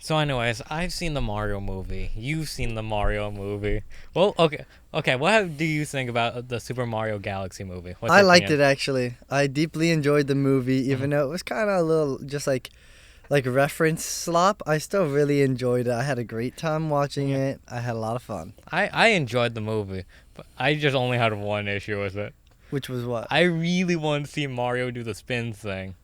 So, anyways, I've seen the Mario movie. You've seen the Mario movie. Well, okay. What do you think about the Super Mario Galaxy movie? What's I your liked opinion? it actually. I deeply enjoyed the movie, Mhm. even though it was kind of a little just like reference slop. I still really enjoyed it. I had a great time watching Yeah, it. I had a lot of fun. I enjoyed the movie, but I just only had one issue with it. Which was what? I really wanted to see Mario do the spin thing.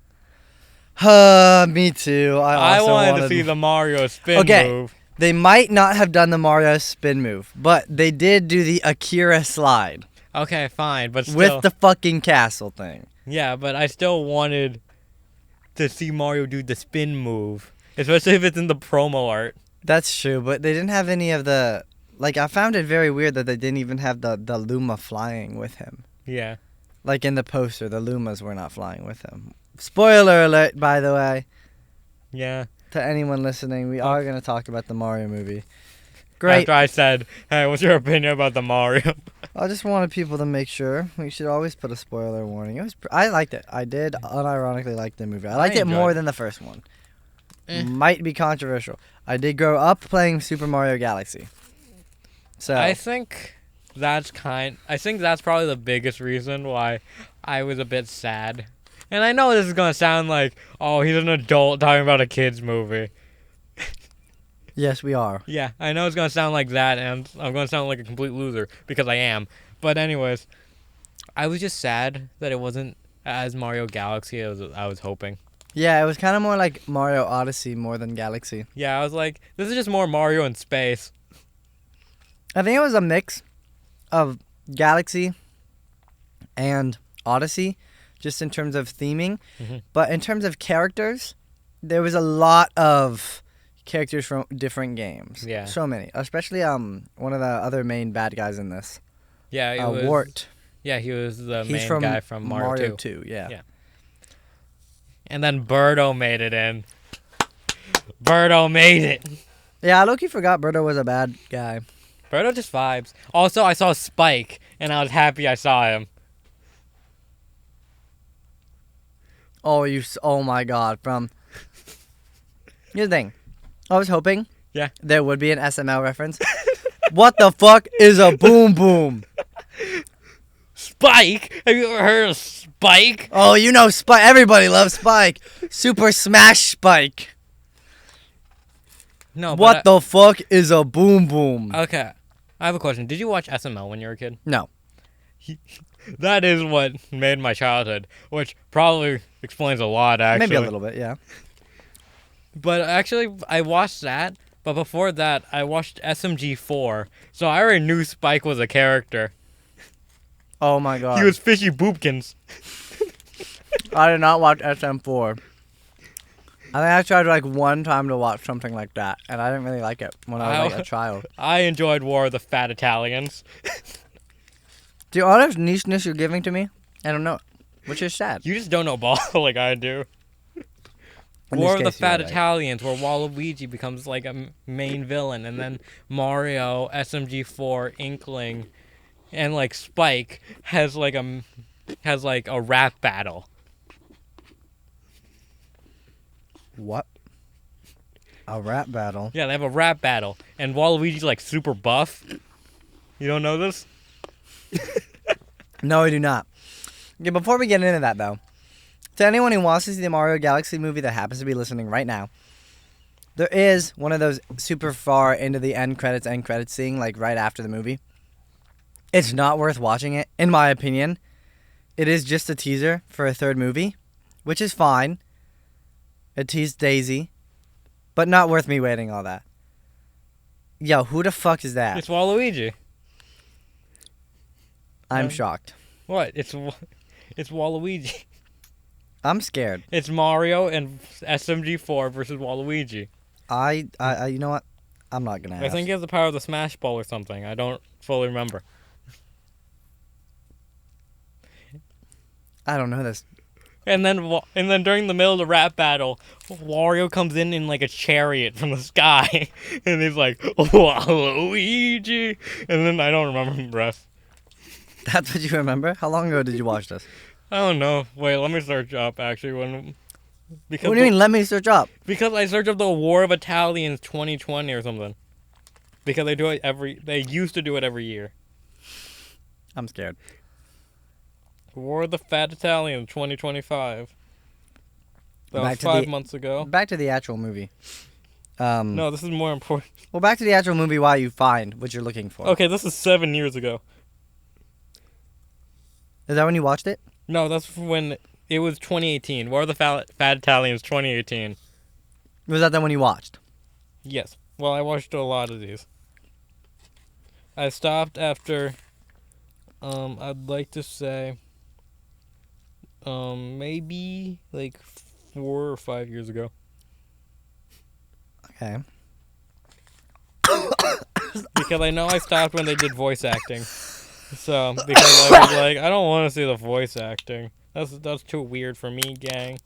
Me too. I I also wanted to see wanted. the Mario spin Okay, move. they might not have done the Mario spin move, but they did do the Akira slide Okay, fine, but with still, the fucking castle thing. yeah, but I still wanted to see Mario do the spin move, especially if it's in the promo art. That's true, but they didn't have any of the. Like, I found it very weird that they didn't even have the Luma flying with him. Yeah. Like in the poster, the Lumas were not flying with him. Spoiler alert, by the way, Yeah. to anyone listening, we Oh. are going to talk about the Mario movie. Great. After I said, "Hey, what's your opinion about the Mario?" I just wanted people to make sure. We should always put a spoiler warning. I liked it. I did unironically like the movie. I liked it enjoyed more it. than the first one. Eh. Might be controversial. I did grow up playing Super Mario Galaxy. So, I think I think that's probably the biggest reason why I was a bit sad. And I know this is gonna sound like, oh, he's an adult talking about a kids movie. yes, we are. Yeah, I know it's gonna sound like that, and I'm gonna sound like a complete loser because I am. But anyways, I was just sad that it wasn't as Mario Galaxy as I was hoping. Yeah, it was kind of more like Mario Odyssey more than Galaxy. Yeah, I was like, this is just more Mario in space. I think it was a mix of Galaxy and Odyssey, just in terms of theming. Mhm. But in terms of characters, there was a lot of characters from different games. Yeah. So many. Especially one of the other main bad guys in this. Yeah, it was Wart. Yeah, he was the He's main from guy from Mario 2. 2, yeah. Yeah. And then Birdo made it in. Birdo made it. Yeah, I low-key forgot Birdo was a bad guy. Birdo just vibes. Also, I saw Spike, and I was happy I saw him. Oh my god, Here's the thing. I was hoping Yeah. there would be an SML reference. What the fuck is a boom boom? Spike? Have you ever heard of Spike? Oh, you know Spike. Everybody loves Spike. Super Smash Spike. No, What the fuck is a boom boom? Okay. I have a question. Did you watch SML when you were a kid? No. That is what made my childhood, which probably explains a lot, actually. Maybe a little bit, yeah. But actually, I watched that. But before that, I watched SMG4. So I already knew Spike was a character. Oh my god. He was Fishy Boopkins. I did not watch SM4. I think I tried like one time to watch something like that, and I didn't really like it when I was like a child. I enjoyed War of the Fat Italians. Do all this nicheness you're giving to me? I don't know. Which is sad. You just don't know ball like I do. In War this of the case, you're Fat right. Italians, where Waluigi becomes like a main villain, and then Mario, SMG4, Inkling, and like Spike has like a rap battle. What? A rap battle. Yeah, they have a rap battle, and Waluigi's like super buff. You don't know this? No, I do not. Okay, before we get into that, though, to anyone who wants to see the Mario Galaxy movie that happens to be listening right now, there is one of those super far into the end credits scene, like right after the movie. It's not worth watching it, in my opinion. It is just a teaser for a third movie, which is fine. It teased Daisy, but not worth me waiting all that. Yo, who the fuck is that? It's Waluigi. I'm Um, shocked. What? It's Waluigi. I'm scared. It's Mario and SMG4 versus Waluigi. I you know what? I'm not gonna ask. I think he has the power of the Smash Ball or something. I don't fully remember. I don't know this. And then during the middle of the rap battle, Wario comes in like a chariot from the sky, and he's like Waluigi, and then I don't remember the rest. That's what you remember? How long ago did you watch this? I don't know. Wait, let me search up actually Because What do you mean? Let me search up. Because I searched up the War of Italians 2020 or something. Because they used to do it every year. I'm scared. War of the Fat Italians 2025. That Back was to 5 the- months ago. Back to the actual movie. No, this is more important. Well, back to the actual movie while you find what you're looking for. Okay, this is 7 years ago. Is that when you watched it? No, that's when it was 2018. War of the Fat Italians 2018. Was that the one you watched? Yes. Well, I watched a lot of these. I stopped after, I'd like to say, maybe like 4 or 5 years ago. Okay. Because I know I stopped when they did voice acting. So, because I was like, I don't want to see the voice acting. That's too weird for me, gang.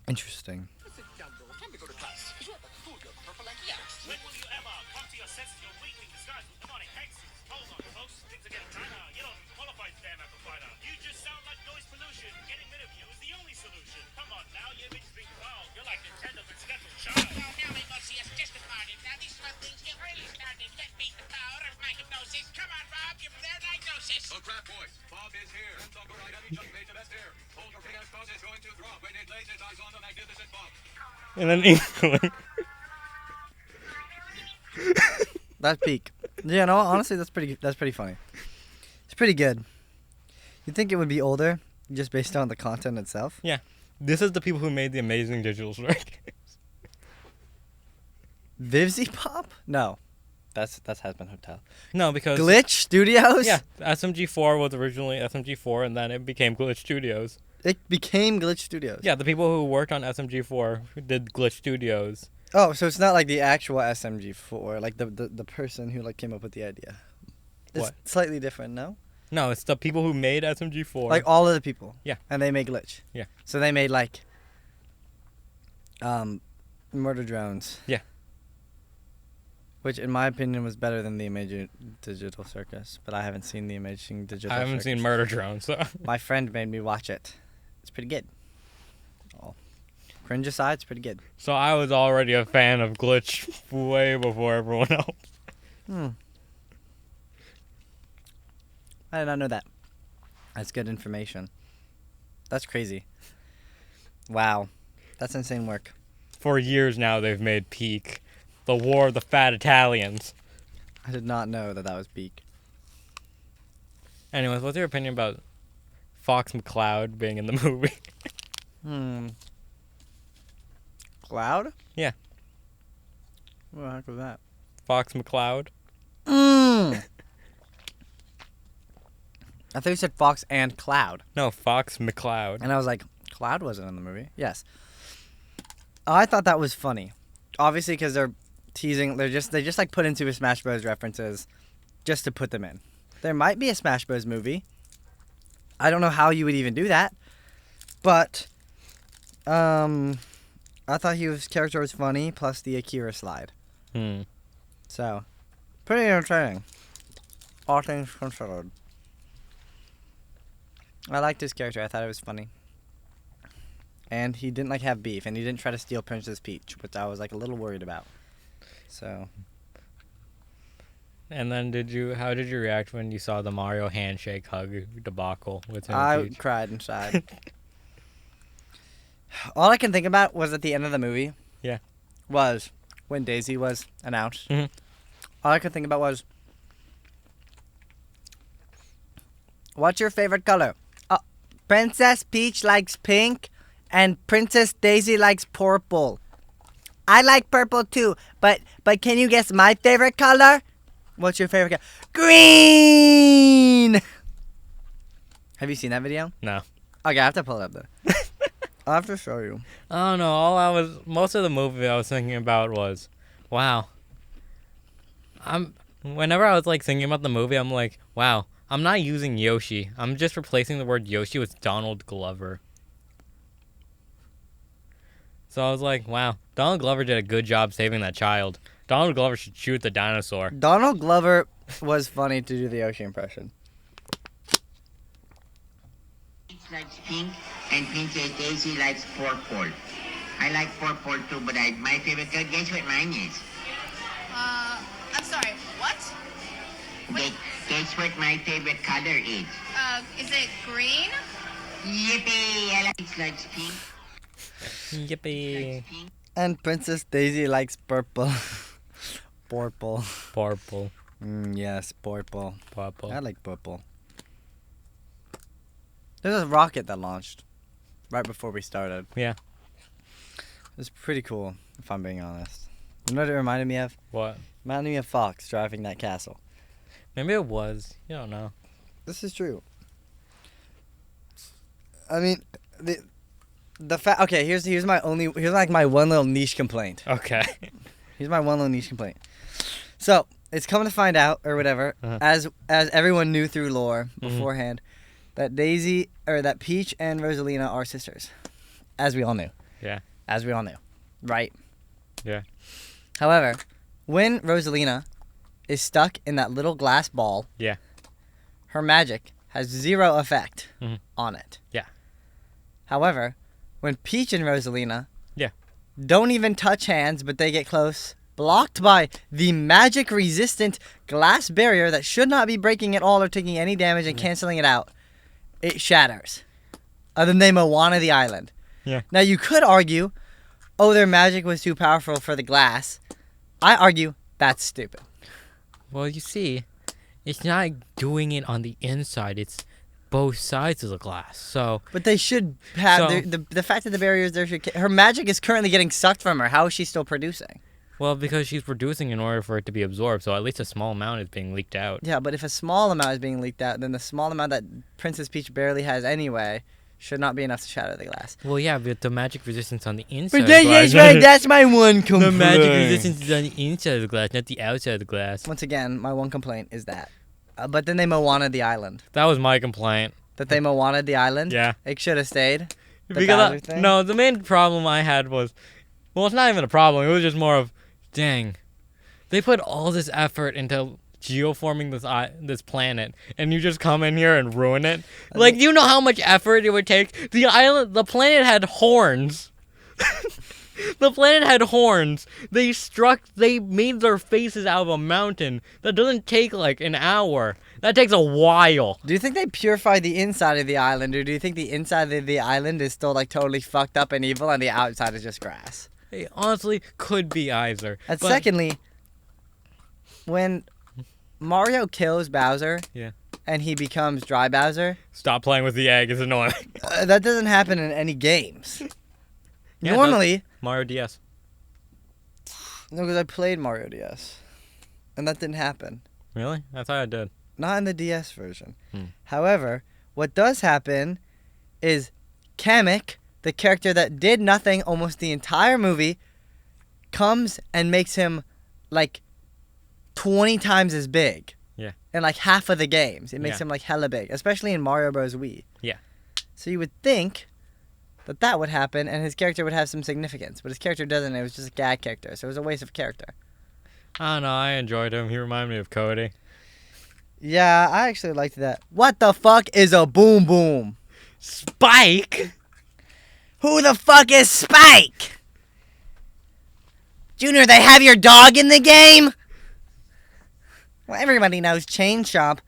Interesting. When will you ever come to your senses? You're weakling disguised with demonic hexes. Hold on, folks. Things are getting tighter. You don't qualify as damn apple fighter. You just sound like noise pollution. Getting rid of you is the only solution. Come on now, your image is being called. You're like Nintendo's accidental child. Well, now we must see us just about it. Now, this is when things get really started. Let me the power of my hypnosis. Come on, Rob, give them their diagnosis. Oh crap, boys. Bob is here. And so right having just made the best here. Hold your fingers close, it's going to drop when it lays its eyes on the magnificent Bob. And then Inkling. That's peak. Yeah, no, honestly, that's pretty funny. It's pretty good. You'd think it would be older, just based on the content itself. This is the people who made the Amazing Digital Strike. Vivzy Pop? No. That's Hasbin Hotel. No, because Glitch Studios? yeah, SMG4 was originally SMG4, and then it became Glitch Studios. It became Glitch Studios. Yeah, the people who worked on SMG4 did Glitch Studios. Oh, so it's not like the actual SMG4, like the person who like came up with the idea. It's What? slightly different, no? No, it's the people who made SMG4. Like all of the people. Yeah. And they made Glitch. Yeah. So they made like Murder Drones. Yeah. Which in my opinion was better than the Amazing Digital Circus, but I haven't seen the Amazing Digital I haven't Circus. seen Murder Drone, so My friend made me watch it. It's pretty good. Oh. Cringe aside, it's pretty good. so I was already a fan of Glitch way before everyone else. I did not know that. That's good information. That's crazy. Wow. That's insane work. For years now, they've made Peak, the War of the Fat Italians. I did not know that was peak. Anyways, what's your opinion about Fox McCloud being in the movie? Cloud? Yeah. What the heck was that? Fox McCloud? I thought you said Fox and Cloud. No, Fox McCloud. And I was like, Cloud wasn't in the movie. Yes. I thought that was funny. Obviously, because they're teasing. They just like put into Smash Bros. References just to put them in. There might be a Smash Bros. Movie. I don't know how you would even do that. But, I thought his character was funny, plus the Akira slide. So, pretty entertaining. All things considered. I liked his character. I thought it was funny. And he didn't like have beef, and he didn't try to steal Princess Peach, which I was like a little worried about. So, And then how did you react when you saw the Mario handshake hug debacle with him? I and Peach? cried inside. All I can think about was at the end of the movie. Yeah. Was when Daisy was announced. Mhm. All I could think about was, what's your favorite color? Princess Peach likes pink, and Princess Daisy likes purple. I like purple too, but can you guess my favorite color? What's your favorite color? Green! Have you seen that video? No. Okay, I have to pull it up though. I'll have to show you. I don't know. Most of the movie I was thinking about was, wow. Whenever I was like thinking about the movie, I'm like, wow. I'm not using Yoshi. I'm just replacing the word Yoshi with Donald Glover. So I was like, wow, Donald Glover did a good job saving that child. Donald Glover should shoot the dinosaur. Donald Glover was funny to do the Yoshi impression. Peach likes pink, and Princess Daisy likes purple. I like purple too, but my favorite color, guess what mine is? I'm sorry, what? Guess what my favorite color is? Is it green? Yippee! I like pink. Yippee. Pink. And Princess Daisy likes purple. Purple. Purple. Yes, purple. Purple. I like purple. There's a rocket that launched right before we started. Yeah. It was pretty cool, if I'm being honest. You know what it reminded me of? What? Reminded me of Fox driving that castle. Maybe it was. You don't know. This is true. I mean, the fact. Okay, here's my one little niche complaint. Okay. Here's my one little niche complaint. So it's come to find out, or whatever, Uh-huh. as everyone knew through lore beforehand, that that Peach and Rosalina are sisters, as we all knew. Yeah. As we all knew, right? Yeah. However, when Rosalina is stuck in that little glass ball, Yeah. her magic has zero effect Mhm. on it. Yeah. However, when Peach and Rosalina Yeah. don't even touch hands, but they get close, blocked by the magic-resistant glass barrier that should not be breaking at all or taking any damage and canceling it out, it shatters. Then they Moana the island. Yeah. Now, you could argue, oh, their magic was too powerful for the glass. I argue that's stupid. Well, you see, it's not doing it on the inside. It's both sides of the glass. So But they should have So- the fact that the barrier is there. Her magic is currently getting sucked from her. How is she still producing? well, because she's producing in order for it to be absorbed, so at least a small amount is being leaked out. Yeah, but if a small amount is being leaked out, then the small amount that Princess Peach barely has anyway should not be enough to shatter the glass. Well, yeah, but the magic resistance on the inside. But of the glass. that's my one complaint. The magic resistance is on the inside of the glass, not the outside of the glass. Once again, my one complaint is that. But then they Moana the island. That was my complaint. That they Moana the island? Yeah. It should have stayed. The Because Bowser thing? no, the main problem I had was, well, it's not even a problem. It was just more of, dang, they put all this effort into geoforming this planet, and you just come in here and ruin it. Like, do you know how much effort it would take? The planet had horns. The planet had horns. They made their faces out of a mountain. That doesn't take like an hour. That takes a while. Do you think they purified the inside of the island, or do you think the inside of the island is still like totally fucked up and evil, and the outside is just grass? It honestly could be either. And But- secondly, when Mario kills Bowser, Yeah. and he becomes Dry Bowser, Stop playing with the egg. It's annoying. that doesn't happen in any games. Yeah, it does. Normally, Mario DS. no, because I played Mario DS, and that didn't happen. Really? I thought I did. Not in the DS version. Hmm. However, what does happen is Kamek, the character that did nothing almost the entire movie, comes and makes him like 20 times as big. Yeah. In like half of the games. It makes Yeah. him like hella big, especially in Mario Bros. Wii. Yeah. So you would think that would happen and his character would have some significance, but his character doesn't. It was just a gag character, so it was a waste of character. I don't know. I enjoyed him. He reminded me of Cody. Yeah, I actually liked that. What the fuck is a boom boom? Spike? Who the fuck is Spike? Junior, they have your dog in the game? Well, everybody knows Chain Chomp.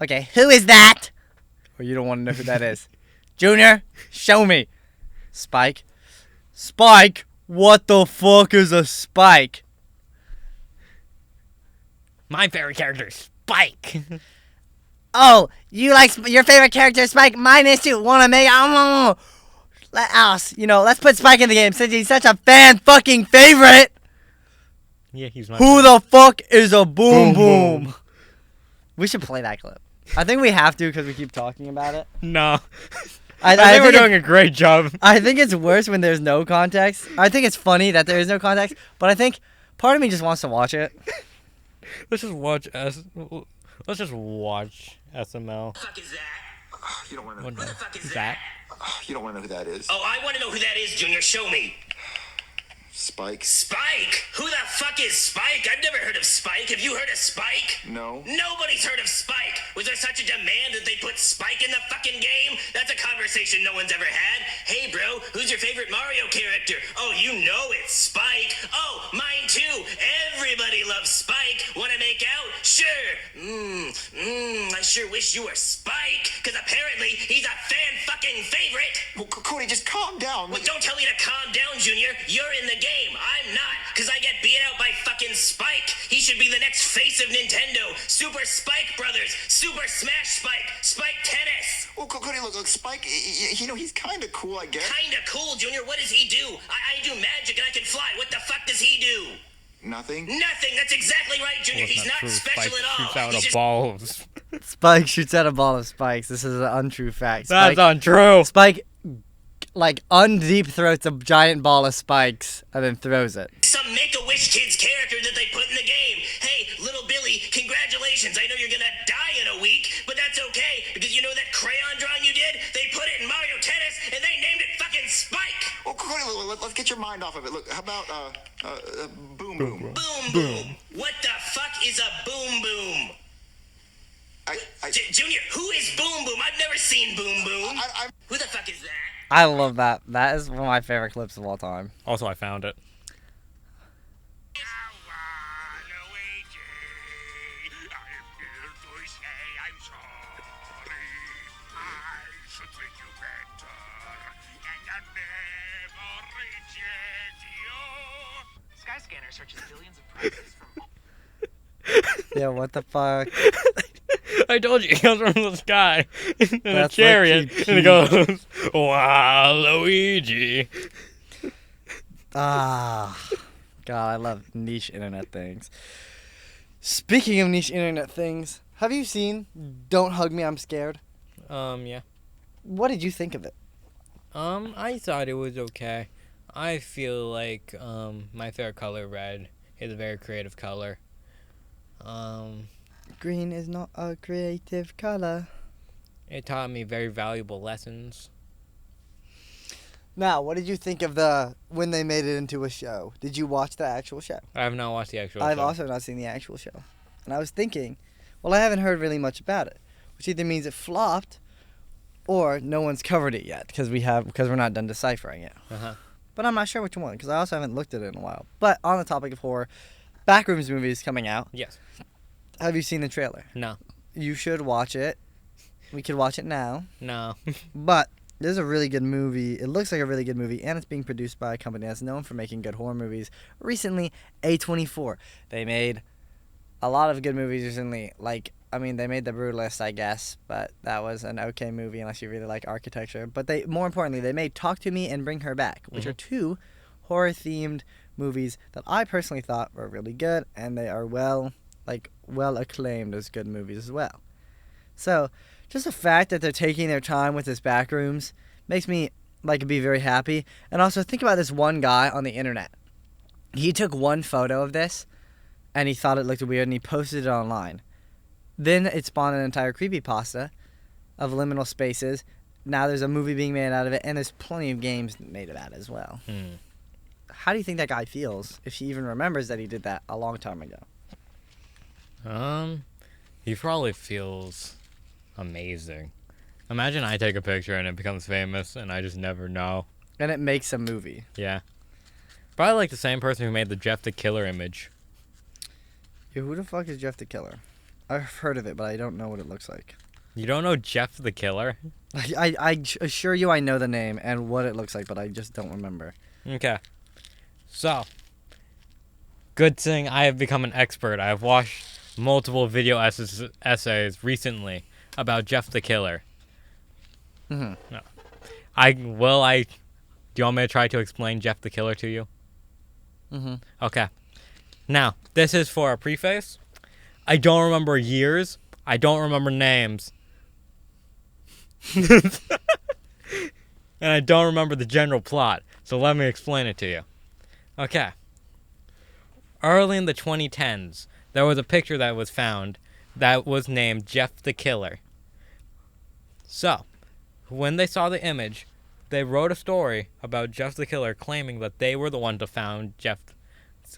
Okay, who is that? Oh, you don't want to know who that is. Junior, show me. Spike. Spike? What the fuck is a Spike? My favorite character, Spike. Oh, you like your favorite character, is Spike? Mine is too. Wanna make? Let us, let's put Spike in the game since he's such a fan fucking favorite. Yeah, he's my Who favorite. the fuck is a boom Boom boom? We should play that clip. I think we have to because we keep talking about it. No. I think we're think doing a great job. I think it's worse when there's no context. I think it's funny that there is no context, but I think part of me just wants to watch it. Let's just watch Let's just watch SML. the fuck is that? You don't want to. What Who the fuck is is that? You don't want to know who that is. Oh, I want to know who that is, Junior. Show me. Spike? Spike? Who the fuck is Spike? I've never heard of Spike. Have you heard of Spike? No. Nobody's heard of Spike. Was there such a demand that they put Spike in the fucking game? That's a conversation no one's ever had. Hey, bro, who's your favorite Mario character? Oh, you know it's Spike. Oh, mine too. Everybody loves Spike. Wanna make out? Sure. I sure wish you were Spike, because apparently he's a fan fucking favorite. Well, Cody, just calm down. Well, don't tell me to calm down, Junior. You're in the game. I'm not, because I get beat out by fucking Spike. He should be the next face of Nintendo. Super Spike Brothers. Super Smash Spike. Spike Tennis. Well, Cody, look, Spike, he's kind of cool, I guess. Kinda cool, Junior. What does he do? I do magic and I can fly. What the fuck does he do? Nothing? Nothing. That's exactly right, Junior. Well, it's He's not true. special Spike at all. shoots out He's a just ball of... Spike shoots out a ball of spikes. This is an untrue fact. That's Spike, untrue. Spike, like, undeep throats a giant ball of spikes and then throws it. some Make-A-Wish Kids character that they put in the game. Hey, little Billy, congratulations. I know you're gonna die in a week, but that's okay, because you know that crayon drawing you did? They put it in Mario Tennis, and they named it fucking Spike. Well, Cody, let's get your mind off of it. Look, how about, Boom Boom? Boom Boom. What the fuck is a Boom Boom? Junior, who is Boom Boom? I've never seen Boom Boom. Who the fuck is that? I love that. That is one of my favorite clips of all time. Also, I found it. Skyscanner searches billions of prices from. Yeah, what the fuck? I told you, he comes from the sky in a That's chariot, like and he goes, "Wow, Luigi." Ah, God, I love niche internet things. Speaking of niche internet things, have you seen Don't Hug Me, I'm Scared? Yeah. What did you think of it? I thought it was okay. I feel like, my favorite color, red, is a very creative color. Green is not a creative color. It taught me very valuable lessons. Now, what did you think of when they made it into a show? Did you watch the actual show? I have not watched the actual I've show. also not seen the actual show. And I was thinking, well, I haven't heard really much about it, which either means it flopped or no one's covered it yet because we're not done deciphering it. Uh-huh. But I'm not sure which one because I also haven't looked at it in a while. But on the topic of horror, Backrooms movie is coming out. Yes. Have you seen the trailer? No. You should watch it. We could watch it now. No. But this is a really good movie. It looks like a really good movie, and it's being produced by a company that's known for making good horror movies. Recently, A24. They made a lot of good movies recently. They made The Brutalist, I guess, but that was an okay movie unless you really like architecture. But more importantly, they made Talk to Me and Bring Her Back, which are two horror-themed movies that I personally thought were really good, and they are well acclaimed as good movies as well. So, just the fact that they're taking their time with this Backrooms makes me be very happy. And also think about this one guy on the internet. He took one photo of this and he thought it looked weird and he posted it online. Then it spawned an entire creepypasta of liminal spaces. Now there's a movie being made out of it, and there's plenty of games made about it as well. How do you think that guy feels if he even remembers that he did that a long time ago? He probably feels amazing. Imagine I take a picture and it becomes famous and I just never know. And it makes a movie. Yeah. Probably like the same person who made the Jeff the Killer image. Yeah, who the fuck is Jeff the Killer? I've heard of it, but I don't know what it looks like. You don't know Jeff the Killer? I assure you I know the name and what it looks like, but I just don't remember. Okay. So, good thing I have become an expert. I have watched multiple video essays recently about Jeff the Killer. Mm-hmm. No. Do you want me to try to explain Jeff the Killer to you? Mm-hmm. Okay. Now, this is for a preface. I don't remember years. I don't remember names. And I don't remember the general plot. So let me explain it to you. Okay. Early in the 2010s, there was a picture that was found that was named Jeff the Killer. So, when they saw the image, they wrote a story about Jeff the Killer, claiming that they were the one to found Jeff,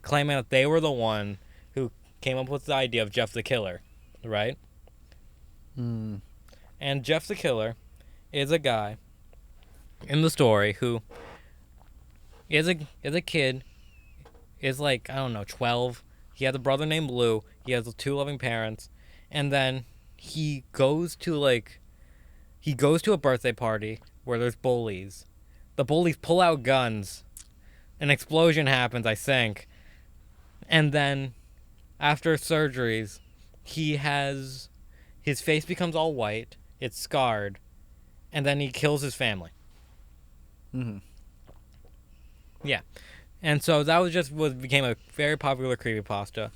claiming that they were the one who came up with the idea of Jeff the Killer, right? And Jeff the Killer is a guy in the story who is a kid, is like, I don't know, 12. He has a brother named Lou. He has 2 loving parents, and then he goes to a birthday party where there's bullies. The bullies pull out guns. An explosion happens, I think. And then, after surgeries, his face becomes all white. It's scarred. And then he kills his family. Yeah. And so that became a very popular creepypasta.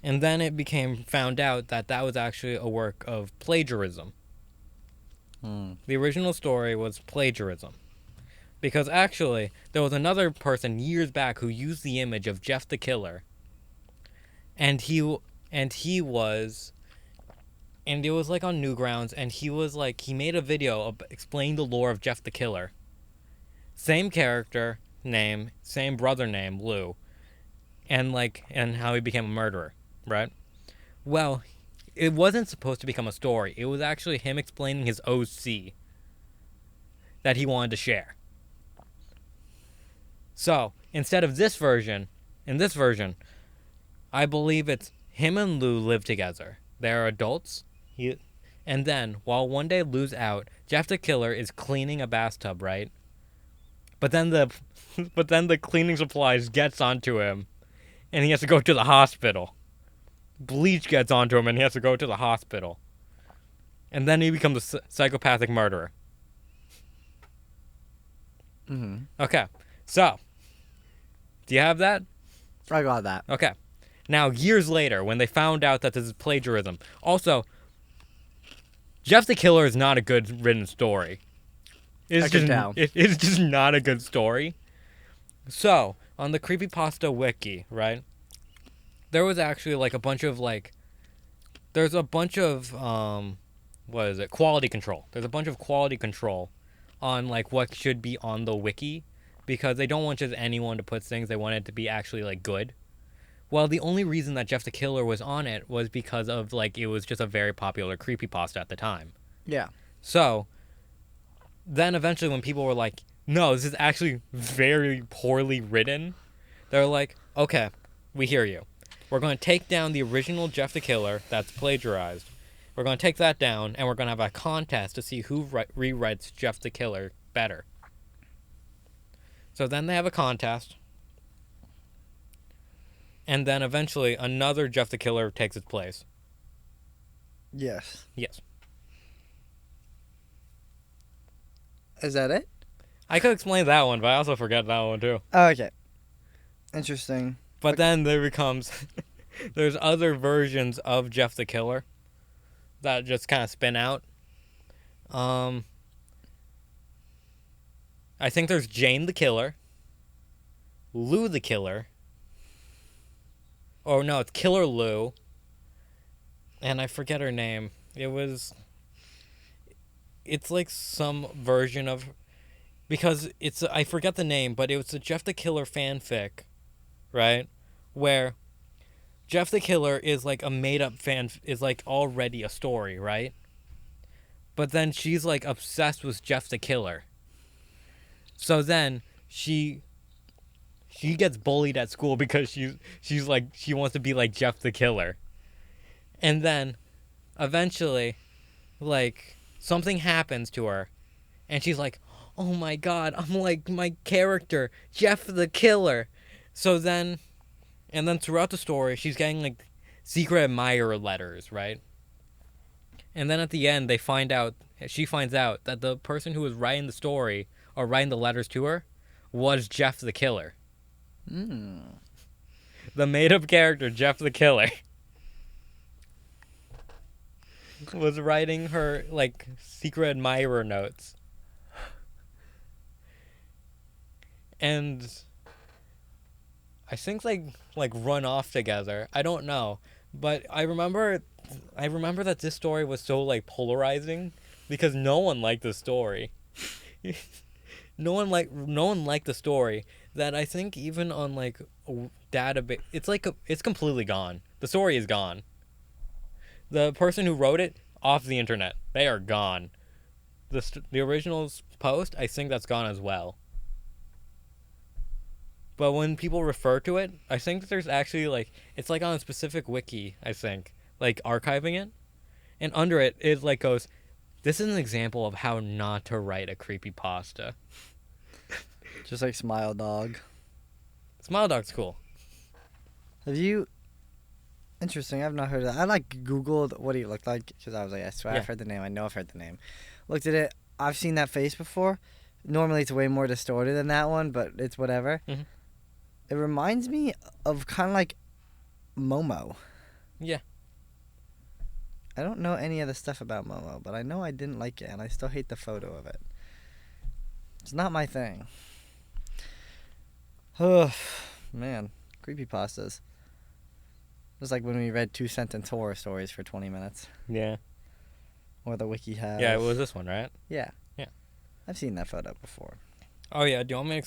And then it became found out that was actually a work of plagiarism. The original story was plagiarism. Because actually, there was another person years back who used the image of Jeff the Killer. And it was like on Newgrounds, and he made a video explaining the lore of Jeff the Killer. Same character name, same brother name, Lou. And how he became a murderer, right? Well, it wasn't supposed to become a story. It was actually him explaining his OC that he wanted to share. So, instead of this version, I believe it's him and Lou live together. They're adults. And then, while one day Lou's out, Jeff the Killer is cleaning a bathtub, right? But then the cleaning supplies gets onto him, and he has to go to the hospital. Bleach gets onto him, and he has to go to the hospital. And then he becomes a psychopathic murderer. Okay, so, do you have that? I got that. Okay. Now, years later, when they found out that this is plagiarism, also, Jeff the Killer is not a good written story. I can tell. It's just not a good story. So, on the Creepypasta wiki, right, there was actually there's a bunch of, quality control. There's a bunch of quality control on, what should be on the wiki, because they don't want just anyone to put things. They want it to be actually, good. Well, the only reason that Jeff the Killer was on it was because of, it was just a very popular creepypasta at the time. Yeah. So, then eventually when people were like, no, this is actually very poorly written, they're like, okay, we hear you. We're going to take down the original Jeff the Killer that's plagiarized. We're going to take that down, and we're going to have a contest to see who rewrites Jeff the Killer better. So then they have a contest. And then eventually another Jeff the Killer takes its place. Yes. Yes. Is that it? I could explain that one, but I also forget that one too. Oh, okay. Interesting. But then there becomes... there's other versions of Jeff the Killer that just kind of spin out. I think there's Jane the Killer. Lou the Killer. Oh, no, it's Killer Lou. And I forget her name. It's like some version of... Because I forget the name, but it was a Jeff the Killer fanfic, right? Where Jeff the Killer is like a made-up is like already a story, right? But then she's like obsessed with Jeff the Killer. So then she gets bullied at school because she's like, she wants to be like Jeff the Killer. And then eventually, something happens to her, and she's like, oh my god, I'm like my character, Jeff the Killer. So then, and then throughout the story, she's getting secret admirer letters, right? And then at the end, she finds out that the person who was writing the story, or writing the letters to her, was Jeff the Killer. The made-up character, Jeff the Killer, was writing her, secret admirer notes. And I think run off together. I don't know. But I remember that this story was so polarizing because no one liked the story. no one liked the story. That I think even on like a database, it's completely gone. The story is gone. The person who wrote it off the internet. They are gone. The original's post, I think that's gone as well. But when people refer to it, I think that there's actually like it's like on a specific wiki. I think like archiving it, and under it like goes, "This is an example of how not to write a creepypasta." Just like Smile Dog. Smile Dog's cool. Have you? Interesting. I've not heard of that. I like Googled what he looked like because I was like, I swear Yeah. I've heard the name. I know I've heard the name. Looked at it. I've seen that face before. Normally it's way more distorted than that one, but it's whatever. Mhm. It reminds me of kind of like Momo. Yeah. I don't know any of the stuff about Momo, but I know I didn't like it, and I still hate the photo of it. It's not my thing. Oh, man. Creepypastas. It was like when we read 2-sentence horror stories for 20 minutes. Yeah. Or the wiki has. Yeah, it was this one, right? Yeah. Yeah. I've seen that photo before. Oh yeah. Do you want me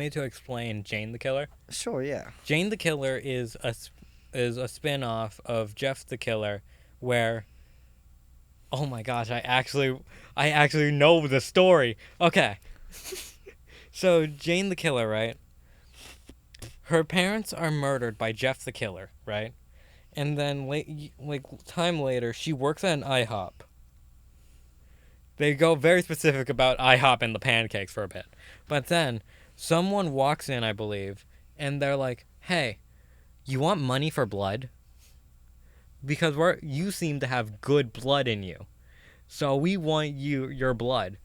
to explain Jane the Killer? Sure, yeah. Jane the Killer is a spin-off of Jeff the Killer, where oh my gosh, I actually know the story. Okay. So Jane the Killer, right? Her parents are murdered by Jeff the Killer, right? And then time later, she works at an IHOP. They go very specific about IHOP and the pancakes for a bit. But then someone walks in, I believe, and they're like, "Hey, you want money for blood? Because you seem to have good blood in you. So we want your blood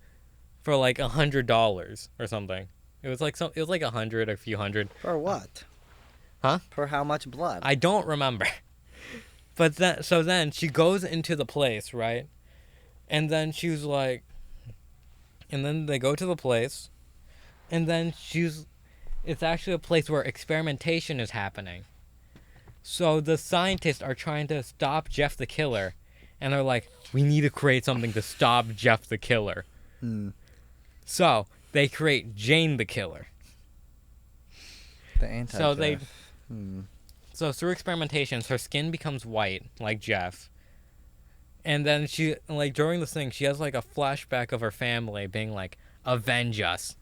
for like $100 or something." It was like a few hundred. For what? Huh? For how much blood? I don't remember. But then she goes into the place, right? And then she's like, and then they go to the place, and then it's actually a place where experimentation is happening. So the scientists are trying to stop Jeff the Killer, and they're like, we need to create something to stop Jeff the Killer. So they create Jane the Killer. The anti. So So through experimentations, her skin becomes white, like Jeff. And then she, like, during this thing, she has, like, a flashback of her family being like, avenge us.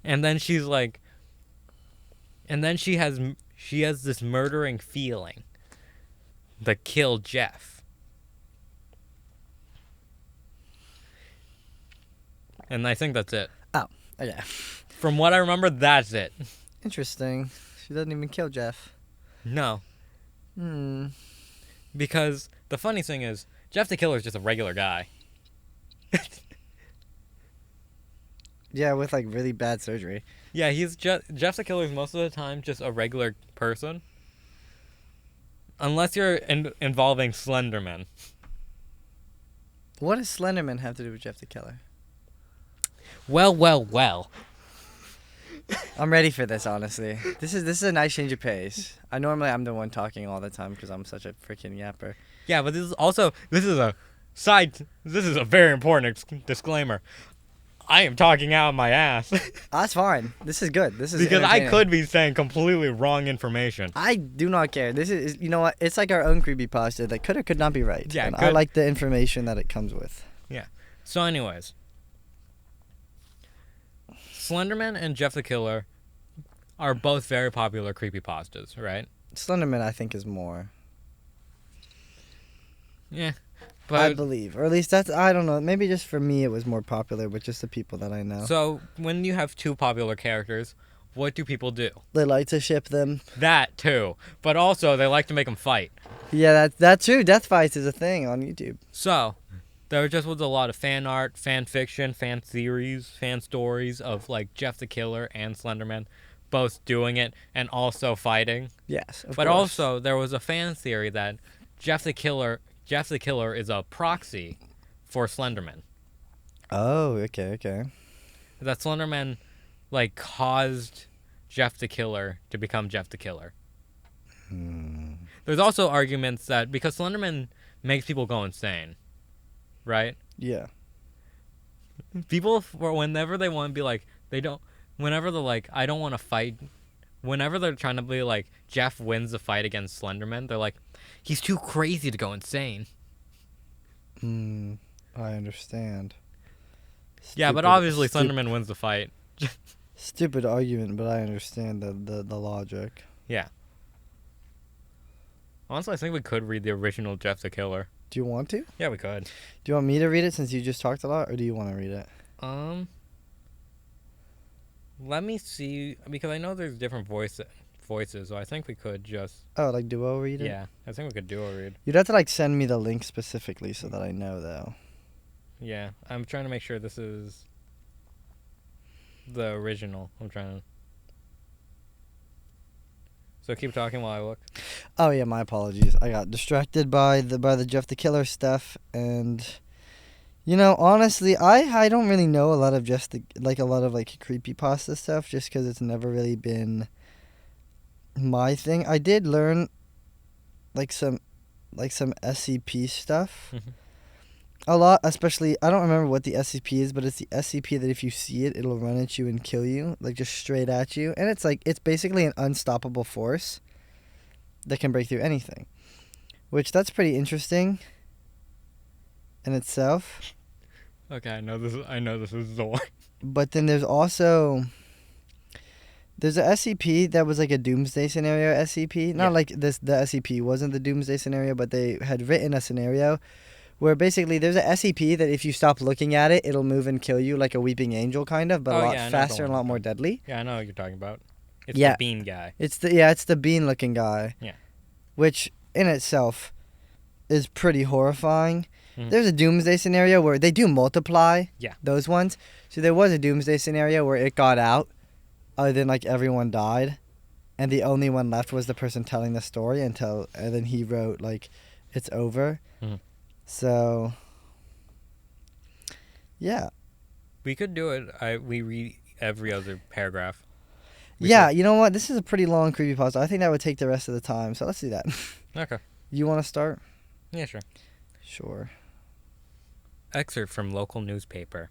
And then she's like, and then she has this murdering feeling to kill Jeff. And I think that's it. Oh, yeah. From what I remember, that's it. Interesting. She doesn't even kill Jeff. No. Hmm. Because the funny thing is, Jeff the Killer is just a regular guy. Yeah, with like really bad surgery. Yeah, he's Jeff the Killer is most of the time just a regular person. Unless you're involving Slenderman. What does Slenderman have to do with Jeff the Killer? Well. I'm ready for this, honestly. This is a nice change of pace. I'm the one talking all the time because I'm such a freaking yapper. Yeah, but this is a very important disclaimer. I am talking out of my ass. That's fine. This is good. This is Because I entertaining. could be saying completely wrong information. I do not care. This is, you know what? It's like our own creepypasta that could or could not be right. Yeah, and I good. like the information that it comes with. Yeah. So anyways. Slenderman and Jeff the Killer are both very popular creepypastas, right? Slenderman, I think, is more. Yeah. I But believe. Or at least that's, I don't know. Maybe just for me it was more popular with just the people that I know. so when you have two popular characters, what do people do? They like to ship them. That too. But also they like to make them fight. Yeah, that's true. Death fights is a thing on YouTube. So, there just was a lot of fan art, fan fiction, fan theories, fan stories of like Jeff the Killer and Slenderman both doing it and also fighting. Yes, of But course. also there was a fan theory that Jeff the Killer is a proxy for Slenderman. Oh, okay. That Slenderman like caused Jeff the Killer to become Jeff the Killer. There's also arguments that because Slenderman makes people go insane, right? Yeah. People, for whenever they want to be like, they don't, whenever they're like, I don't want to fight, whenever they're trying to be like, Jeff wins the fight against Slenderman, they're like, he's too crazy to go insane. I understand. Yeah, but Stupid- obviously stu- Slenderman wins the fight. Stupid argument, but I understand the logic. Yeah. Honestly, I think we could read the original Jeff the Killer. Do you want to? Yeah, we could. Do you want me to read it since you just talked a lot, or do you want to read it? Let me see, because I know there's different voices, so I think we could just, Oh, like duo read it? yeah, I think we could duo read. You'd have to like send me the link specifically so that I know though. Yeah, I'm trying to make sure this is the original. I'm trying to. So keep talking while I look. Oh yeah, my apologies. I got distracted by the Jeff the Killer stuff, and you know, honestly, I don't really know a lot of just a lot of like creepypasta stuff, just because it's never really been my thing. I did learn like some SCP stuff. Mhm. A lot, especially I don't remember what the SCP is, but it's the SCP that if you see it, it'll run at you and kill you, like just straight at you. And it's basically an unstoppable force that can break through anything, which that's pretty interesting in itself. Okay, I know this is the one. But then there's also a SCP that was like a doomsday scenario SCP. Not Yeah. like this. The SCP wasn't the doomsday scenario, but they had written a scenario where basically there's a SCP that if you stop looking at it, it'll move and kill you like a weeping angel kind of, but Oh, a lot yeah, I know the faster and a one. lot more deadly. Yeah, I know what you're talking about. It's Yeah. the bean guy. It's the bean looking guy. Yeah. Which in itself is pretty horrifying. Mhm. There's a doomsday scenario where they do multiply. Yeah. Those ones. So there was a doomsday scenario where it got out, then like everyone died, and the only one left was the person telling the story and then he wrote like, it's over. Mhm. So. Yeah. We could do it. We read every other paragraph. We Yeah, could- you know what? This is a pretty long creepypasta. I think that would take the rest of the time, so let's do that. Okay. You want to start? Yeah, sure. Sure. Excerpt from local newspaper.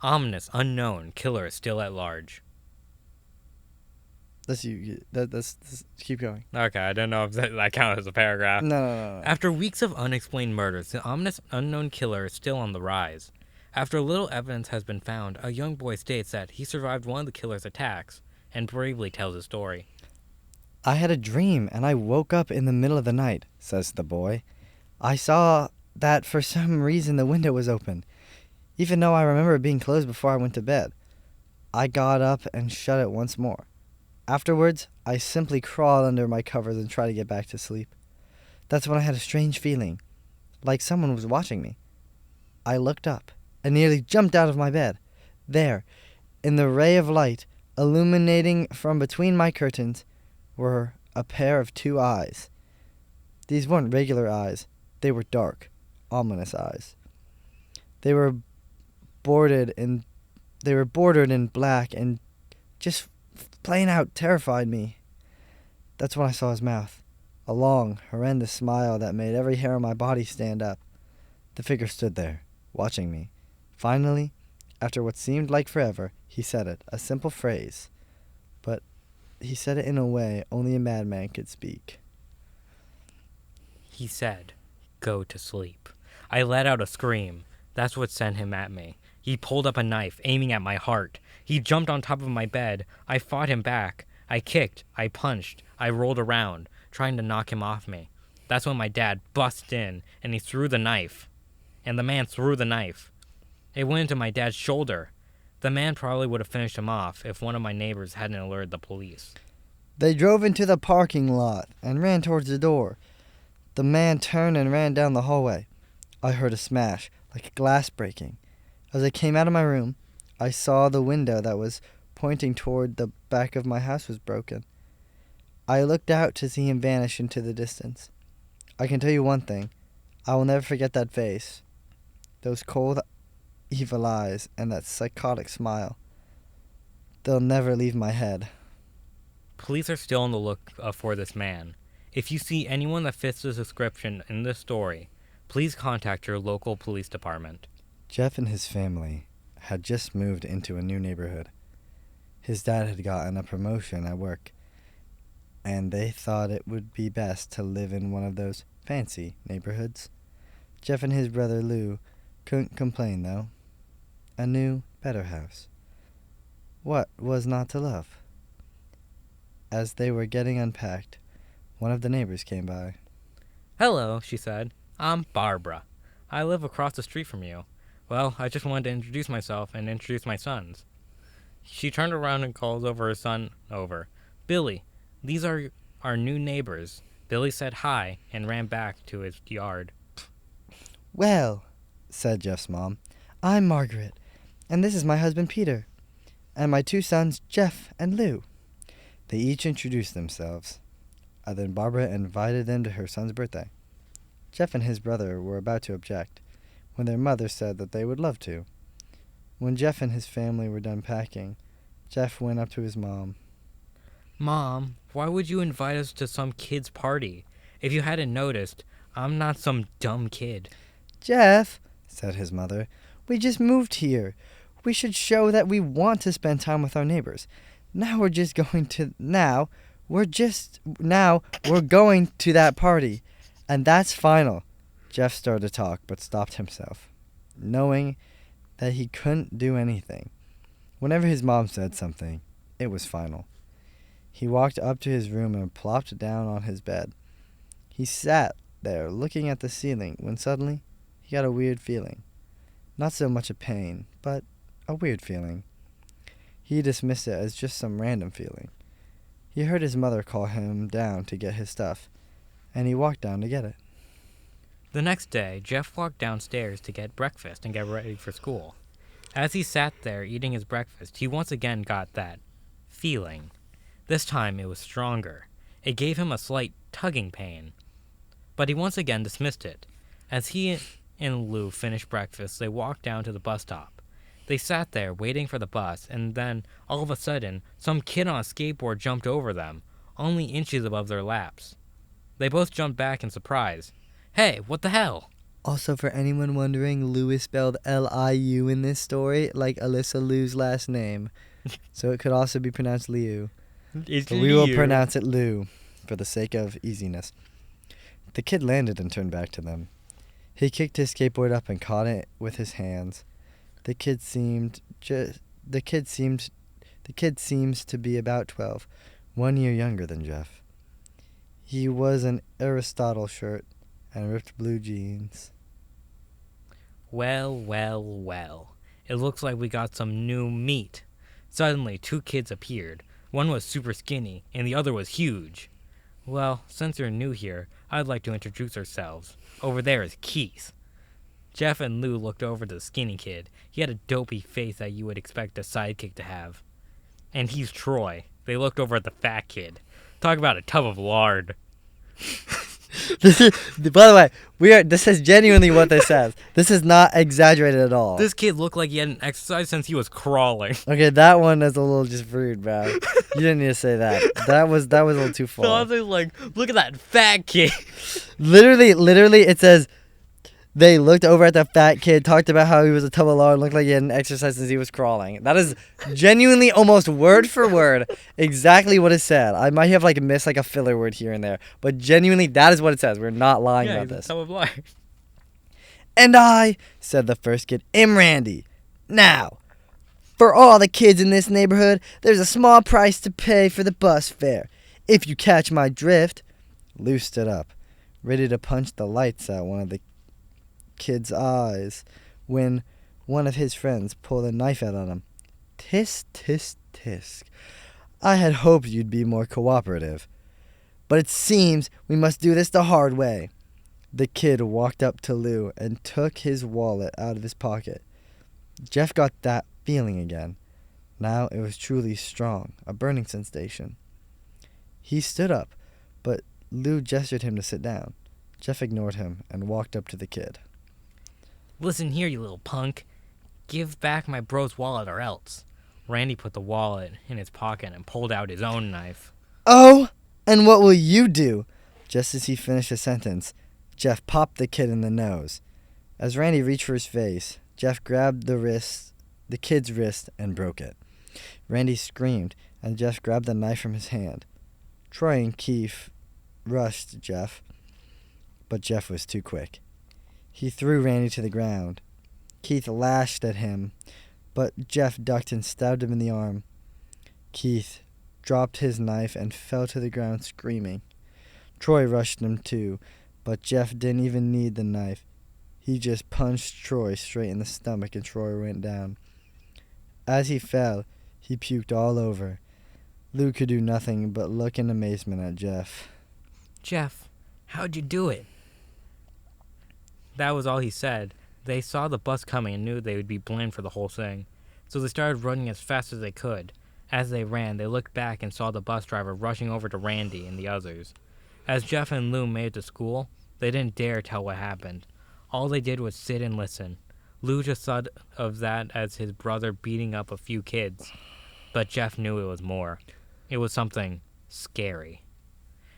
Ominous, unknown, killer is still at large. That's that's keep going. Okay, I don't know if that counts as a paragraph. No. After weeks of unexplained murders, the ominous unknown killer is still on the rise. After little evidence has been found, a young boy states that he survived one of the killer's attacks and bravely tells his story. I had a dream and I woke up in the middle of the night, says the boy. I saw that for some reason the window was open, even though I remember it being closed before I went to bed. I got up and shut it once more. Afterwards, I simply crawled under my covers and tried to get back to sleep. That's when I had a strange feeling, like someone was watching me. I looked up and nearly jumped out of my bed. There, in the ray of light illuminating from between my curtains, were a pair of two eyes. These weren't regular eyes. They were dark, ominous eyes. They were bordered in black and just plain out terrified me. That's when I saw his mouth, a long, horrendous smile that made every hair on my body stand up. The figure stood there, watching me. Finally, after what seemed like forever, he said it, a simple phrase, but he said it in a way only a madman could speak. He said, "Go to sleep." I let out a scream. That's what sent him at me. He pulled up a knife, aiming at my heart. He jumped on top of my bed. I fought him back. I kicked. I punched. I rolled around, trying to knock him off me. That's when my dad busted in, and he threw the knife. And the man threw the knife. It went into my dad's shoulder. The man probably would have finished him off if one of my neighbors hadn't alerted the police. They drove into the parking lot and ran towards the door. The man turned and ran down the hallway. I heard a smash, like glass breaking. As I came out of my room, I saw the window that was pointing toward the back of my house was broken. I looked out to see him vanish into the distance. I can tell you one thing. I will never forget that face. Those cold, evil eyes and that psychotic smile. They'll never leave my head. Police are still on the look for this man. If you see anyone that fits the description in this story, please contact your local police department. Jeff and his family had just moved into a new neighborhood. His dad had gotten a promotion at work, and they thought it would be best to live in one of those fancy neighborhoods. Jeff and his brother Lou couldn't complain, though. A new, better house. What was not to love? As they were getting unpacked, one of the neighbors came by. Hello, she said. I'm Barbara. I live across the street from you. Well, I just wanted to introduce myself and introduce my sons. She turned around and called over her son over. Billy, these are our new neighbors. Billy said hi and ran back to his yard. Well, said Jeff's mom, I'm Margaret, and this is my husband Peter, and my two sons Jeff and Lou. They each introduced themselves, and then Barbara invited them to her son's birthday. Jeff and his brother were about to object, when their mother said that they would love to. When Jeff and his family were done packing, Jeff went up to his mom. Mom, why would you invite us to some kid's party? If you hadn't noticed, I'm not some dumb kid. Jeff, said his mother, we just moved here. We should show that we want to spend time with our neighbors. Now we're going to that party. And that's final. Jeff started to talk, but stopped himself, knowing that he couldn't do anything. Whenever his mom said something, it was final. He walked up to his room and plopped down on his bed. He sat there looking at the ceiling when suddenly he got a weird feeling. Not so much a pain, but a weird feeling. He dismissed it as just some random feeling. He heard his mother call him down to get his stuff, and he walked down to get it. The next day, Jeff walked downstairs to get breakfast and get ready for school. As he sat there eating his breakfast, he once again got that feeling. This time it was stronger. It gave him a slight tugging pain. But he once again dismissed it. As he and Lou finished breakfast, they walked down to the bus stop. They sat there waiting for the bus, and then, all of a sudden, some kid on a skateboard jumped over them, only inches above their laps. They both jumped back in surprise. Hey, what the hell? Also, for anyone wondering, Lou is spelled L-I-U in this story, like Alyssa Liu's last name. So it could also be pronounced Liu. It's But we will pronounce it Lou, for the sake of easiness. The kid landed and turned back to them. He kicked his skateboard up and caught it with his hands. The kid seems to be about 12, 1 year younger than Jeff. He was an Aristotle shirt and ripped blue jeans. Well, well, well. It looks like we got some new meat. Suddenly, two kids appeared. One was super skinny, and the other was huge. Well, since you're new here, I'd like to introduce ourselves. Over there is Keith. Jeff and Lou looked over to the skinny kid. He had a dopey face that you would expect a sidekick to have. And he's Troy. They looked over at the fat kid. Talk about a tub of lard. By the way, this is genuinely what this says. This is not exaggerated at all. This kid looked like he hadn't exercised since he was crawling. Okay, that one is a little just rude, bro. You didn't need to say that. That was a little too So I far. was like, look at that fat kid. Literally, it says they looked over at the fat kid, talked about how he was a tub of lard, looked like he hadn't exercised since he was crawling. That is genuinely almost word for word exactly what it said. I might have missed a filler word here and there, but genuinely that is what it says. We're not lying Yeah, about he's a this. tub of lard. And I, said the first kid, am Randy. Now, for all the kids in this neighborhood, there's a small price to pay for the bus fare. If you catch my drift. Lou stood up, ready to punch the lights out one of the kid's eyes when one of his friends pulled a knife out on him. Tisk, tisk, tisk. I had hoped you'd be more cooperative. But it seems we must do this the hard way. The kid walked up to Lou and took his wallet out of his pocket. Jeff got that feeling again. Now it was truly strong, a burning sensation. He stood up, but Lou gestured him to sit down. Jeff ignored him and walked up to the kid. Listen here, you little punk. Give back my bro's wallet or else. Randy put the wallet in his pocket and pulled out his own knife. Oh, and what will you do? Just as he finished his sentence, Jeff popped the kid in the nose. As Randy reached for his face, Jeff grabbed the wrist the kid's wrist and broke it. Randy screamed, and Jeff grabbed the knife from his hand. Troy and Keith rushed Jeff, but Jeff was too quick. He threw Randy to the ground. Keith lashed at him, but Jeff ducked and stabbed him in the arm. Keith dropped his knife and fell to the ground screaming. Troy rushed him too, but Jeff didn't even need the knife. He just punched Troy straight in the stomach and Troy went down. As he fell, he puked all over. Lou could do nothing but look in amazement at Jeff. Jeff, how'd you do it? That was all he said. They saw the bus coming and knew they would be blamed for the whole thing. So they started running as fast as they could. As they ran, they looked back and saw the bus driver rushing over to Randy and the others. As Jeff and Lou made it to school, they didn't dare tell what happened. All they did was sit and listen. Lou just thought of that as his brother beating up a few kids. But Jeff knew it was more. It was something scary.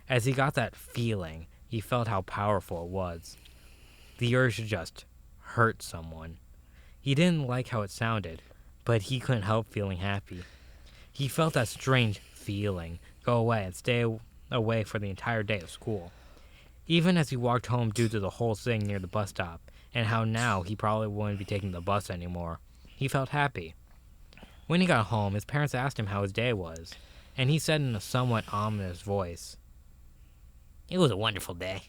As he got that feeling, he felt how powerful it was. The urge to just hurt someone. He didn't like how it sounded, but he couldn't help feeling happy. He felt that strange feeling go away and stay away for the entire day of school. Even as he walked home due to the whole thing near the bus stop, and how now he probably wouldn't be taking the bus anymore, he felt happy. When he got home, his parents asked him how his day was, and he said in a somewhat ominous voice, "It was a wonderful day."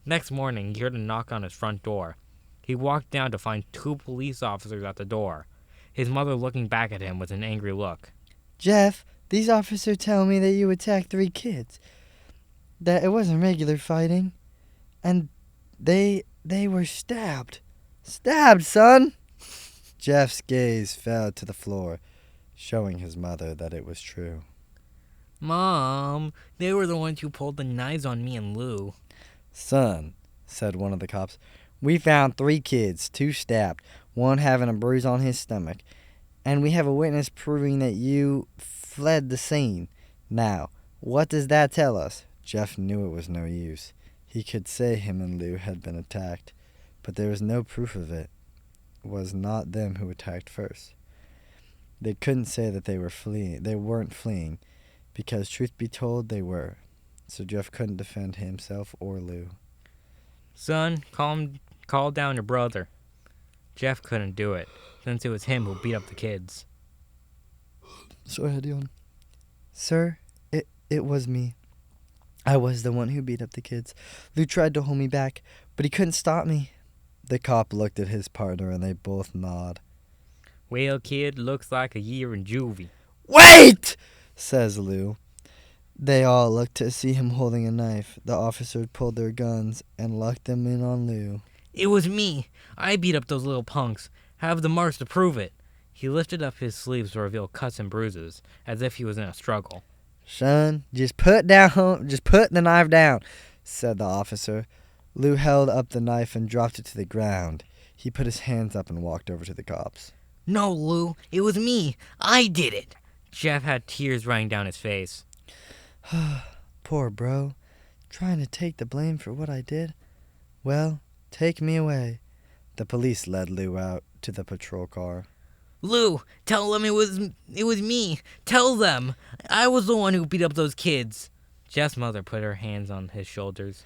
Next morning, he heard a knock on his front door. He walked down to find 2 police officers at the door, his mother looking back at him with an angry look. Jeff, these officers tell me that you attacked 3 kids. That it wasn't regular fighting. And they were stabbed. Stabbed, son! Jeff's gaze fell to the floor, showing his mother that it was true. "Mom, they were the ones who pulled the knives on me and Lou." Son, said one of the cops, we found 3 kids, 2 stabbed, 1 having a bruise on his stomach, and we have a witness proving that you fled the scene. Now, what does that tell us? Jeff knew it was no use. He could say him and Lou had been attacked, but there was no proof of it. It was not them who attacked first. They couldn't say that they were fleeing. They weren't fleeing, because truth be told, they were. So Jeff couldn't defend himself or Lou. "Son, call down your brother." Jeff couldn't do it, since it was him who beat up the kids. So I had yawn. Sir, it was me. I was the one who beat up the kids. Lou tried to hold me back, but he couldn't stop me. The cop looked at his partner and they both nodded. "Well, kid, looks like a year in juvie." Wait! Says Lou. They all looked to see him holding a knife. The officers pulled their guns and locked them in on Lou. "It was me. I beat up those little punks. Have the marks to prove it." He lifted up his sleeves to reveal cuts and bruises, as if he was in a struggle. Son, just put the knife down, said the officer. Lou held up the knife and dropped it to the ground. He put his hands up and walked over to the cops. "No, Lou, it was me. I did it." Jeff had tears running down his face. Poor bro. Trying to take the blame for what I did? Well, take me away. The police led Lou out to the patrol car. "Lou, tell them it was me. Tell them. I was the one who beat up those kids." Jeff's mother put her hands on his shoulders.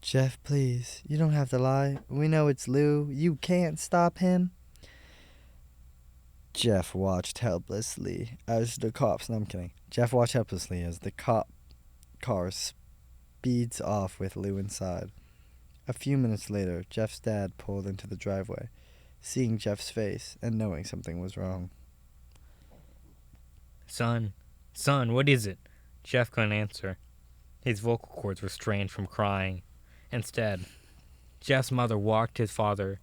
Jeff, please, you don't have to lie. We know it's Lou. You can't stop him. Jeff watched helplessly as the cops... No, I'm kidding. Jeff watched helplessly as the cop car speeds off with Lou inside. A few minutes later, Jeff's dad pulled into the driveway, seeing Jeff's face and knowing something was wrong. Son, what is it?" Jeff couldn't answer. His vocal cords were strained from crying. Instead, Jeff's mother walked his father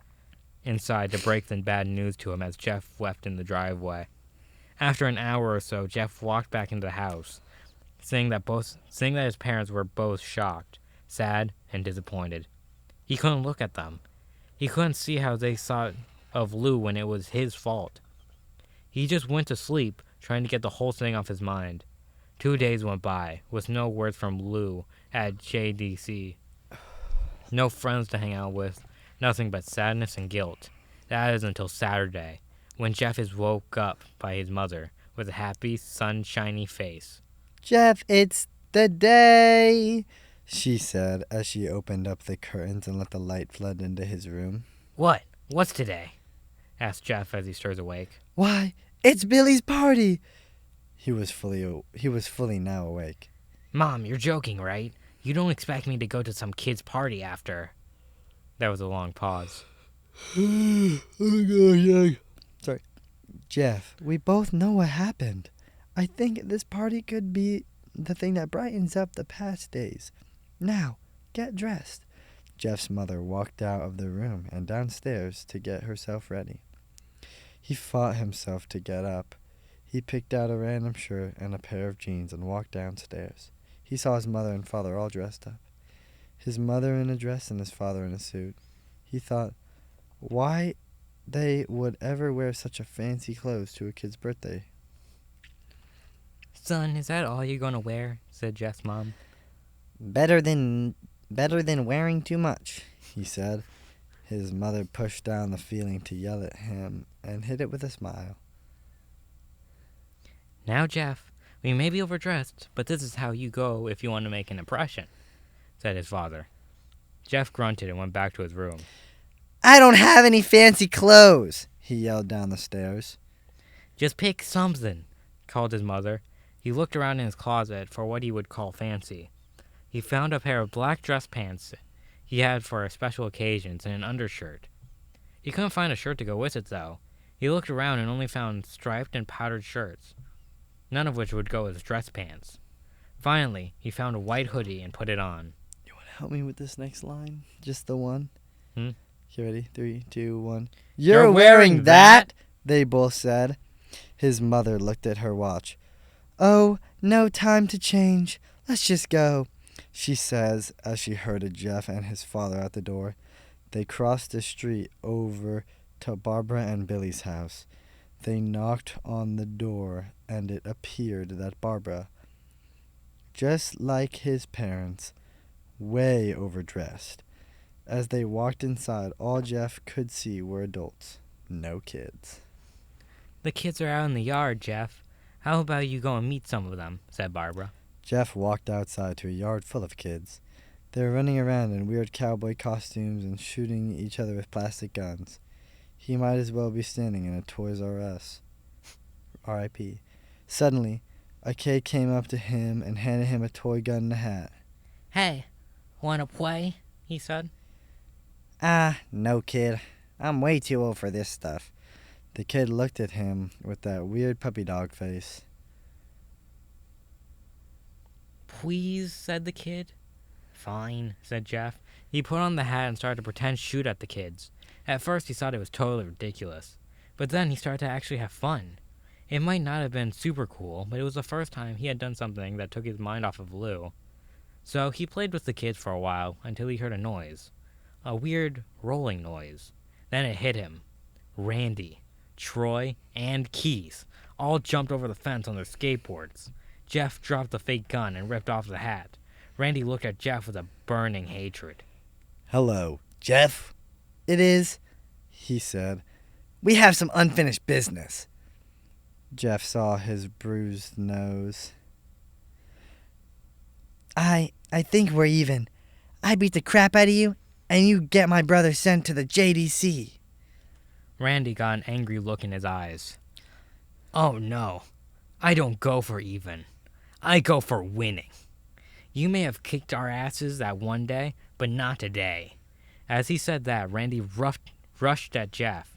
inside to break the bad news to him as Jeff left in the driveway. After an hour or so, Jeff walked back into the house, saying that his parents were both shocked, sad, and disappointed. He couldn't look at them. He couldn't see how they thought of Lou when it was his fault. He just went to sleep, trying to get the whole thing off his mind. 2 days went by, with no word from Lou at JDC. No friends to hang out with, nothing but sadness and guilt. That is until Saturday, when Jeff is woke up by his mother with a happy, sunshiny face. Jeff, it's the day, she said as she opened up the curtains and let the light flood into his room. What? What's today? Asked Jeff as he stirs awake. Why, it's Billy's party. He was fully now awake. Mom, you're joking, right? You don't expect me to go to some kid's party after. There was a long pause. Sorry. Jeff, we both know what happened. I think this party could be the thing that brightens up the past days. Now, get dressed. Jeff's mother walked out of the room and downstairs to get herself ready. He fought himself to get up. He picked out a random shirt and a pair of jeans and walked downstairs. He saw his mother and father all dressed up. His mother in a dress and his father in a suit. He thought, why they would ever wear such a fancy clothes to a kid's birthday. Son, is that all you're going to wear? Said Jeff's mom. Better than wearing too much, he said. His mother pushed down the feeling to yell at him and hid it with a smile. Now, Jeff, we may be overdressed, but this is how you go if you want to make an impression, said his father. Jeff grunted and went back to his room. I don't have any fancy clothes, he yelled down the stairs. Just pick something, called his mother. He looked around in his closet for what he would call fancy. He found a pair of black dress pants he had for special occasions and an undershirt. He couldn't find a shirt to go with it, though. He looked around and only found striped and powdered shirts, none of which would go with dress pants. Finally, he found a white hoodie and put it on. You want to help me with this next line? Just the one? Hmm? You ready? 3, 2, 1. You're wearing that? They both said. His mother looked at her watch. Oh, no time to change. Let's just go, she says as she herded Jeff and his father out the door. They crossed the street over to Barbara and Billy's house. They knocked on the door, and it appeared that Barbara, just like his parents, way overdressed. As they walked inside, all Jeff could see were adults, no kids. The kids are out in the yard, Jeff. How about you go and meet some of them, said Barbara. Jeff walked outside to a yard full of kids. They were running around in weird cowboy costumes and shooting each other with plastic guns. He might as well be standing in a Toys R Us. R.I.P. Suddenly, a kid came up to him and handed him a toy gun and a hat. Hey, wanna play? He said. No, kid. I'm way too old for this stuff. The kid looked at him with that weird puppy dog face. Please, said the kid. Fine, said Jeff. He put on the hat and started to pretend shoot at the kids. At first, he thought it was totally ridiculous. But then he started to actually have fun. It might not have been super cool, but it was the first time he had done something that took his mind off of Lou. So he played with the kids for a while until he heard a noise. A weird rolling noise. Then it hit him. Randy, Troy, and Keith all jumped over the fence on their skateboards. Jeff dropped the fake gun and ripped off the hat. Randy looked at Jeff with a burning hatred. Hello, Jeff? It is, he said. We have some unfinished business. Jeff saw his bruised nose. I think we're even. I beat the crap out of you, and you get my brother sent to the JDC. Randy got an angry look in his eyes. Oh no, I don't go for even. I go for winning. You may have kicked our asses that one day, but not today. As he said that, Randy rushed at Jeff.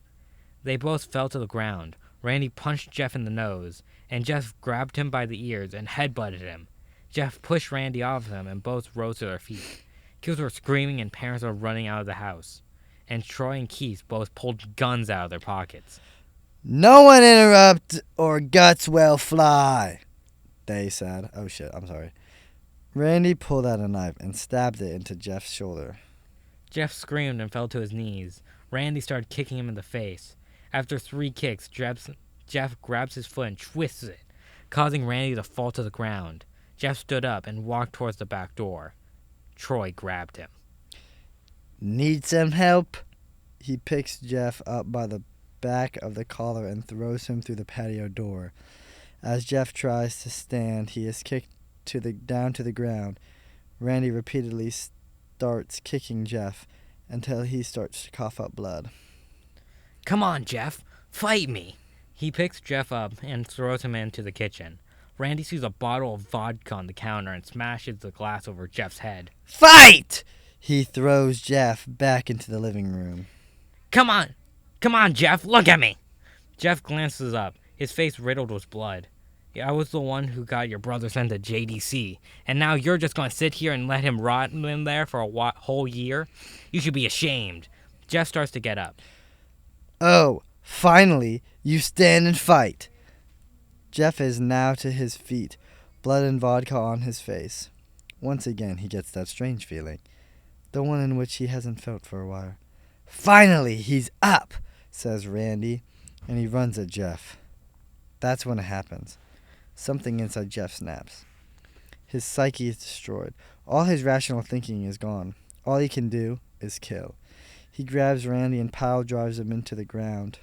They both fell to the ground. Randy punched Jeff in the nose, and Jeff grabbed him by the ears and headbutted him. Jeff pushed Randy off him, and both rose to their feet. Kids were screaming, and parents were running out of the house. And Troy and Keith both pulled guns out of their pockets. No one interrupt, or guts will fly, they said. Oh shit, I'm sorry. Randy pulled out a knife and stabbed it into Jeff's shoulder. Jeff screamed and fell to his knees. Randy started kicking him in the face. After 3 kicks, Jeff grabs his foot and twists it, causing Randy to fall to the ground. Jeff stood up and walked towards the back door. Troy grabbed him. Need some help? He picks Jeff up by the back of the collar and throws him through the patio door. As Jeff tries to stand, he is kicked down to the ground. Randy repeatedly starts kicking Jeff until he starts to cough up blood. Come on, Jeff. Fight me. He picks Jeff up and throws him into the kitchen. Randy sees a bottle of vodka on the counter and smashes the glass over Jeff's head. Fight! He throws Jeff back into the living room. Come on, Jeff, look at me. Jeff glances up, his face riddled with blood. I was the one who got your brother sent to JDC, and now you're just going to sit here and let him rot in there for a whole year? You should be ashamed. Jeff starts to get up. Oh, finally, you stand and fight. Jeff is now to his feet, blood and vodka on his face. Once again, he gets that strange feeling, the one in which he hasn't felt for a while. Finally, he's up, says Randy, and he runs at Jeff. That's when it happens. Something inside Jeff snaps. His psyche is destroyed. All his rational thinking is gone. All he can do is kill. He grabs Randy and pile drives him into the ground.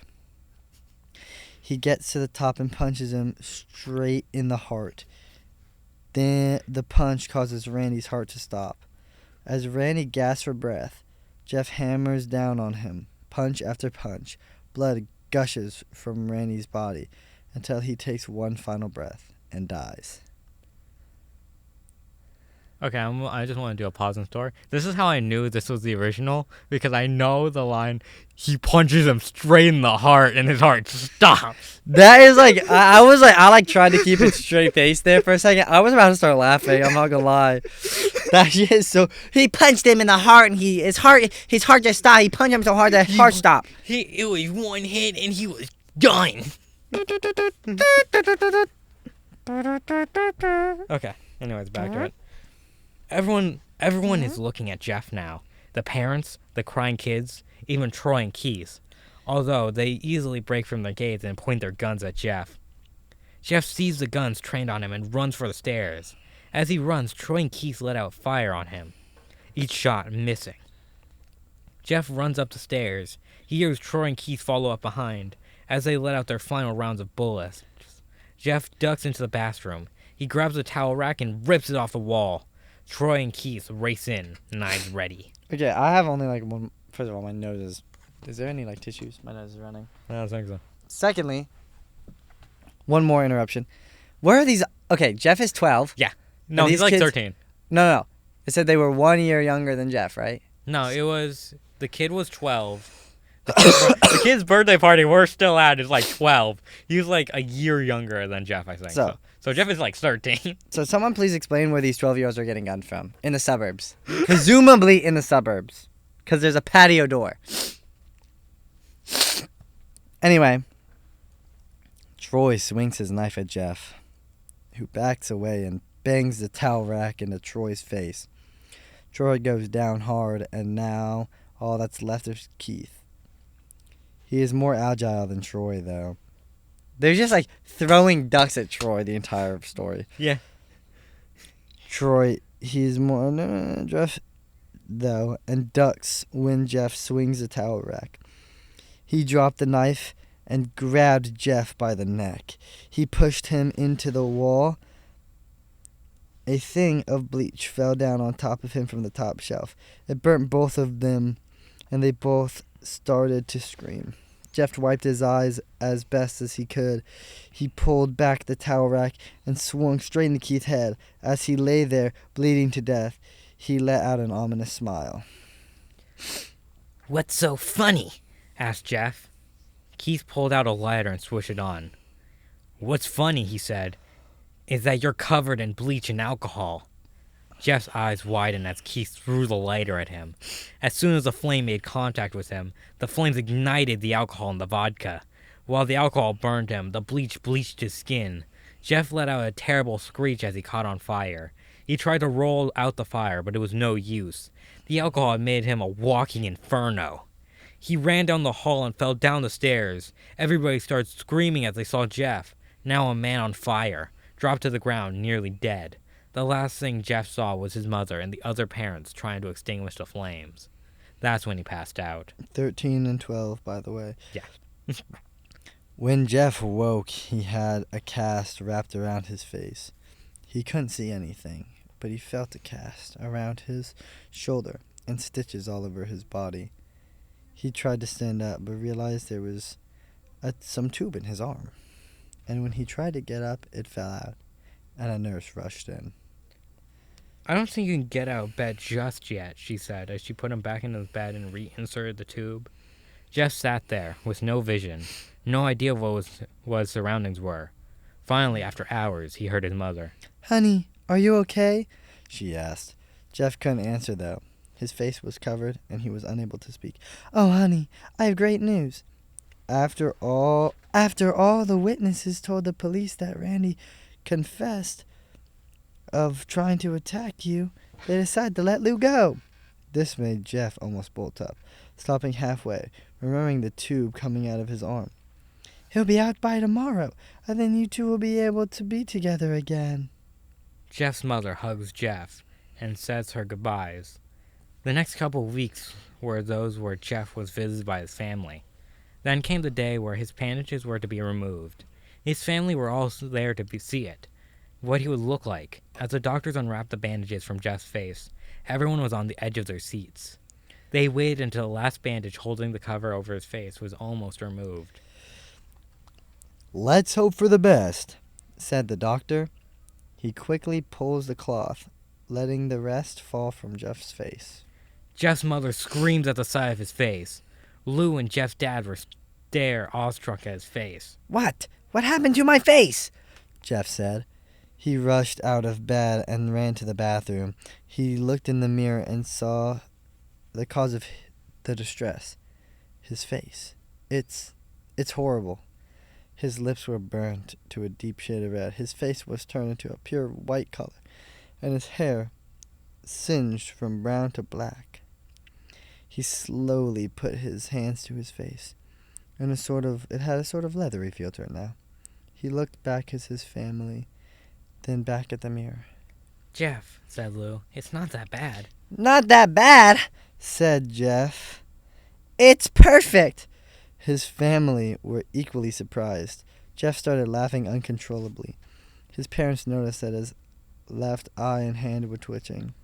He gets to the top and punches him straight in the heart. Then the punch causes Randy's heart to stop. As Randy gasps for breath, Jeff hammers down on him, punch after punch. Blood gushes from Randy's body until he takes one final breath and dies. Okay, I just want to do a pause and story. This is how I knew this was the original, because I know the line, he punches him straight in the heart, and his heart stops. That is like, I tried to keep it straight face there for a second. I was about to start laughing, I'm not gonna lie. That shit is so, he punched him in the heart, and his heart just stopped. He punched him so hard that his heart stopped. It was one hit, and he was done. Okay, anyways, back to it. Everyone is looking at Jeff now. The parents, the crying kids, even Troy and Keith. Although they easily break from their gaze and point their guns at Jeff. Jeff sees the guns trained on him and runs for the stairs. As he runs, Troy and Keith let out fire on him, each shot missing. Jeff runs up the stairs. He hears Troy and Keith follow up behind as they let out their final rounds of bullets. Jeff ducks into the bathroom. He grabs a towel rack and rips it off the wall. Troy and Keith race in, knives ready. Okay, I have only like one. First of all, my nose is there any like tissues? My nose is running. I don't think so. Secondly, one more interruption. Where are these? Okay, Jeff is 12. Yeah. No, he's like 13. No. It said they were 1 year younger than Jeff, right? No, the kid was 12. The kid's birthday party we're still at is like 12. He's like a year younger than Jeff, I think. So Jeff is like 13. So someone please explain where these 12-year-olds are getting guns from. In the suburbs. Presumably in the suburbs. Because there's a patio door. Anyway. Troy swings his knife at Jeff, who backs away and bangs the towel rack into Troy's face. Troy goes down hard, and now all that's left is Keith. He is more agile than Troy, though. They're just like throwing ducks at Troy the entire story. Yeah. Troy, he's more Jeff, though, and ducks when Jeff swings the towel rack. He dropped the knife and grabbed Jeff by the neck. He pushed him into the wall. A thing of bleach fell down on top of him from the top shelf. It burnt both of them, and they both started to scream. Jeff wiped his eyes as best as he could. He pulled back the towel rack and swung straight into Keith's head. As he lay there, bleeding to death, he let out an ominous smile. What's so funny? Asked Jeff. Keith pulled out a lighter and switched it on. What's funny, he said, is that you're covered in bleach and alcohol. Jeff's eyes widened as Keith threw the lighter at him. As soon as the flame made contact with him, the flames ignited the alcohol in the vodka. While the alcohol burned him, the bleach bleached his skin. Jeff let out a terrible screech as he caught on fire. He tried to roll out the fire, but it was no use. The alcohol had made him a walking inferno. He ran down the hall and fell down the stairs. Everybody started screaming as they saw Jeff, now a man on fire, drop to the ground, nearly dead. The last thing Jeff saw was his mother and the other parents trying to extinguish the flames. That's when he passed out. 13 and 12, by the way. Yeah. When Jeff woke, he had a cast wrapped around his face. He couldn't see anything, but he felt a cast around his shoulder and stitches all over his body. He tried to stand up, but realized there was some tube in his arm. And when he tried to get up, it fell out, and a nurse rushed in. I don't think you can get out of bed just yet, she said as she put him back into the bed and reinserted the tube. Jeff sat there with no vision, no idea what his surroundings were. Finally, after hours, he heard his mother. "Honey, are you okay?" she asked. Jeff couldn't answer, though. His face was covered, and he was unable to speak. "Oh, honey, I have great news. After all the witnesses told the police that Randy confessed of trying to attack you, they decided to let Lou go." This made Jeff almost bolt up, stopping halfway, remembering the tube coming out of his arm. "He'll be out by tomorrow, and then you two will be able to be together again." Jeff's mother hugs Jeff and says her goodbyes. The next couple of weeks were those where Jeff was visited by his family. Then came the day where his bandages were to be removed. His family were all there to see it, what he would look like. As the doctors unwrapped the bandages from Jeff's face, everyone was on the edge of their seats. They waited until the last bandage holding the cover over his face was almost removed. "Let's hope for the best," said the doctor. He quickly pulls the cloth, letting the rest fall from Jeff's face. Jeff's mother screams at the sight of his face. Lou and Jeff's dad were awestruck at his face. What? What happened to my face?" Jeff said. He rushed out of bed and ran to the bathroom. He looked in the mirror and saw the cause of the distress. His face. It's horrible. His lips were burnt to a deep shade of red. His face was turned into a pure white color, and his hair singed from brown to black. He slowly put his hands to his face, and it had a sort of leathery feel to it now. He looked back at his family, then back at the mirror. "Jeff," said Lou, "it's not that bad." "Not that bad," said Jeff. "It's perfect." His family were equally surprised. Jeff started laughing uncontrollably. His parents noticed that his left eye and hand were twitching.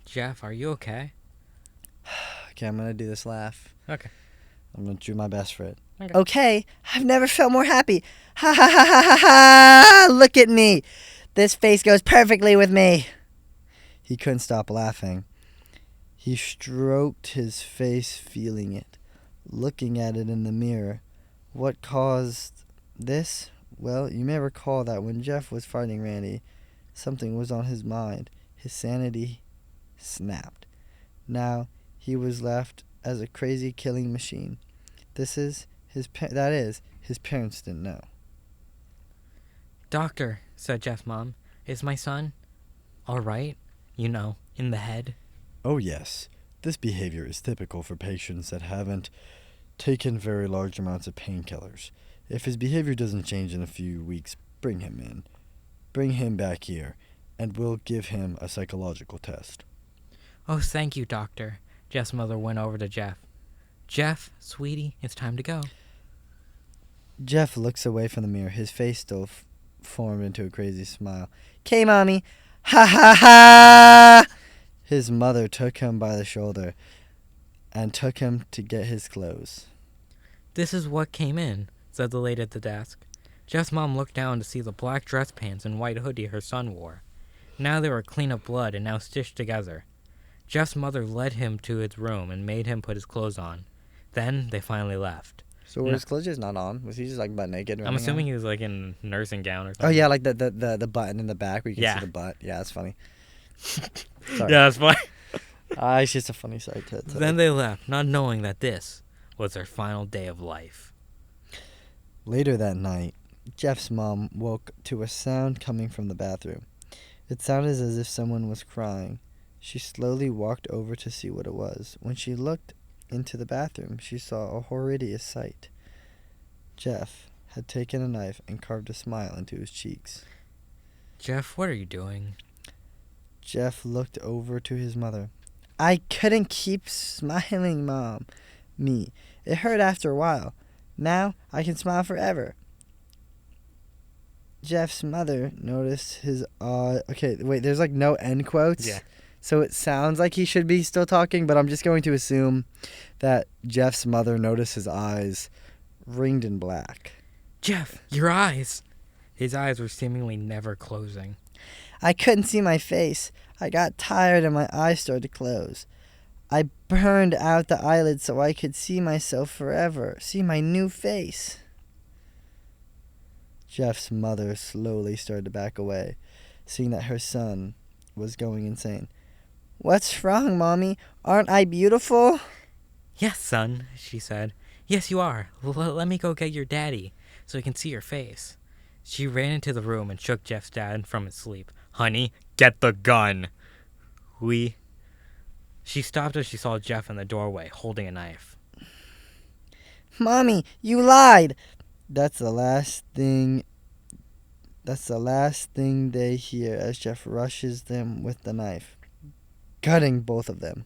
Jeff, are you okay? Okay, I'm going to do this laugh. Okay. I'm going to do my best for it. Okay. I've never felt more happy. Ha ha ha ha ha ha! Look at me. This face goes perfectly with me. He couldn't stop laughing. He stroked his face, feeling it, looking at it in the mirror. What caused this? Well, you may recall that when Jeff was fighting Randy, something was on his mind. His sanity snapped. Now he was left as a crazy killing machine. His parents didn't know. "Doctor," said Jeff's mom, "is my son all right? You know, in the head?" "Oh, yes. This behavior is typical for patients that haven't taken very large amounts of painkillers. If his behavior doesn't change in a few weeks, bring him in. Bring him back here, and we'll give him a psychological test." "Oh, thank you, doctor." Jeff's mother went over to Jeff. "Jeff, sweetie, it's time to go." Jeff looks away from the mirror. His face still formed into a crazy smile. "'Kay, Mommy. Ha ha ha!" His mother took him by the shoulder and took him to get his clothes. "This is what came in," said the lady at the desk. Jeff's mom looked down to see the black dress pants and white hoodie her son wore. Now they were clean of blood and now stitched together. Jeff's mother led him to his room and made him put his clothes on. Then they finally left. So were his clothes just not on? Was he just like butt naked? I'm assuming he was like in a nursing gown or something. Oh yeah, like the button in the back where you can Yeah. see the butt. Yeah, that's funny. Yeah, that's fine. It's just a funny sight to Then they left, not knowing that this was their final day of life. Later that night, Jeff's mom woke to a sound coming from the bathroom. It sounded as if someone was crying. She slowly walked over to see what it was. When she looked into the bathroom, she saw a horrendous sight. Jeff had taken a knife and carved a smile into his cheeks. "Jeff, what are you doing?" Jeff looked over to his mother. I couldn't keep smiling, Mom. Me. It hurt after a while. Now I can smile forever. Jeff's mother noticed his okay, wait, there's like no end quotes. Yeah. So it sounds like he should be still talking, but I'm just going to assume that Jeff's mother noticed his eyes ringed in black. Jeff, your eyes. His eyes were seemingly never closing. I couldn't see my face. I got tired and my eyes started to close. I burned out the eyelids so I could see myself forever, see my new face. Jeff's mother slowly started to back away, seeing that her son was going insane. What's wrong, Mommy? Aren't I beautiful? Yes, son, she said. Yes, you are. Let me go get your daddy so he can see your face. She ran into the room and shook Jeff's dad from his sleep. Honey, get the gun. She stopped as she saw Jeff in the doorway, holding a knife. Mommy, you lied. That's the last thing they hear as Jeff rushes them with the knife, cutting both of them.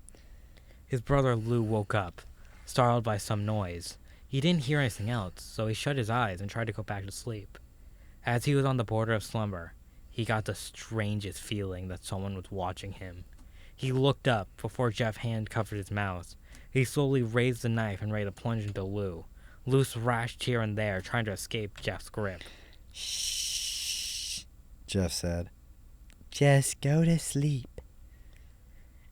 His brother Lou woke up, startled by some noise. He didn't hear anything else, so he shut his eyes and tried to go back to sleep. As he was on the border of slumber, he got the strangest feeling that someone was watching him. He looked up before Jeff's hand covered his mouth. He slowly raised the knife and ready to plunge into Lou. Lou thrashed here and there, trying to escape Jeff's grip. Shh, Jeff said. Just go to sleep.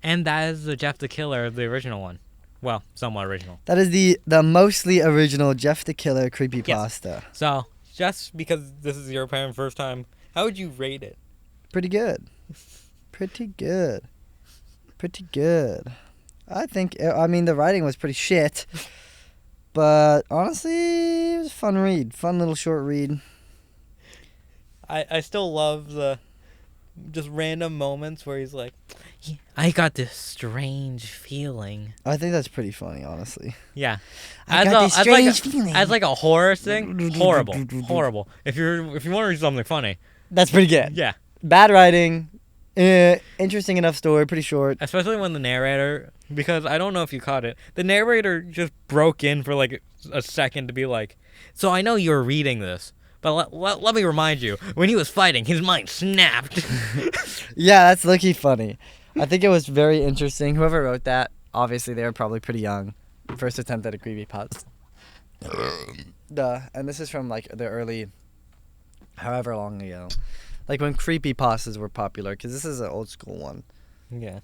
And that is the Jeff the Killer, the original one. Well, somewhat original. That is the mostly original Jeff the Killer creepypasta. Yes. So, just because this is your parent first time, how would you rate it? Pretty good. Pretty good. I think, the writing was pretty shit. But honestly, it was a fun read. Fun little short read. I still love the just random moments where he's like, "Yeah, I got this strange feeling." I think that's pretty funny, honestly. Yeah. I got this strange feeling. As like a horror thing, horrible. If you want to read something funny, That's pretty good. yeah. Bad writing. Interesting enough story. Pretty short. Especially when the narrator, because I don't know if you caught it, the narrator just broke in for like a second to be like, "So I know you're reading this, but let me remind you, when he was fighting, his mind snapped." Yeah, that's lucky funny. I think it was very interesting. Whoever wrote that, obviously they were probably pretty young. First attempt at a creepypasta. Duh. And this is from like the early, however long ago. Like when creepypastas were popular, because this is an old school one. Yeah.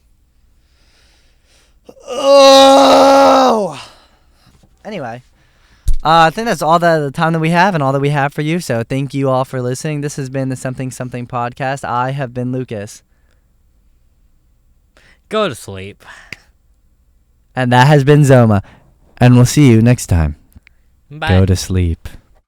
Oh! Anyway. I think that's all the time that we have and all that we have for you. So thank you all for listening. This has been the Something Something podcast. I have been Lucas. Go to sleep. And that has been Zoma. And we'll see you next time. Bye. Go to sleep.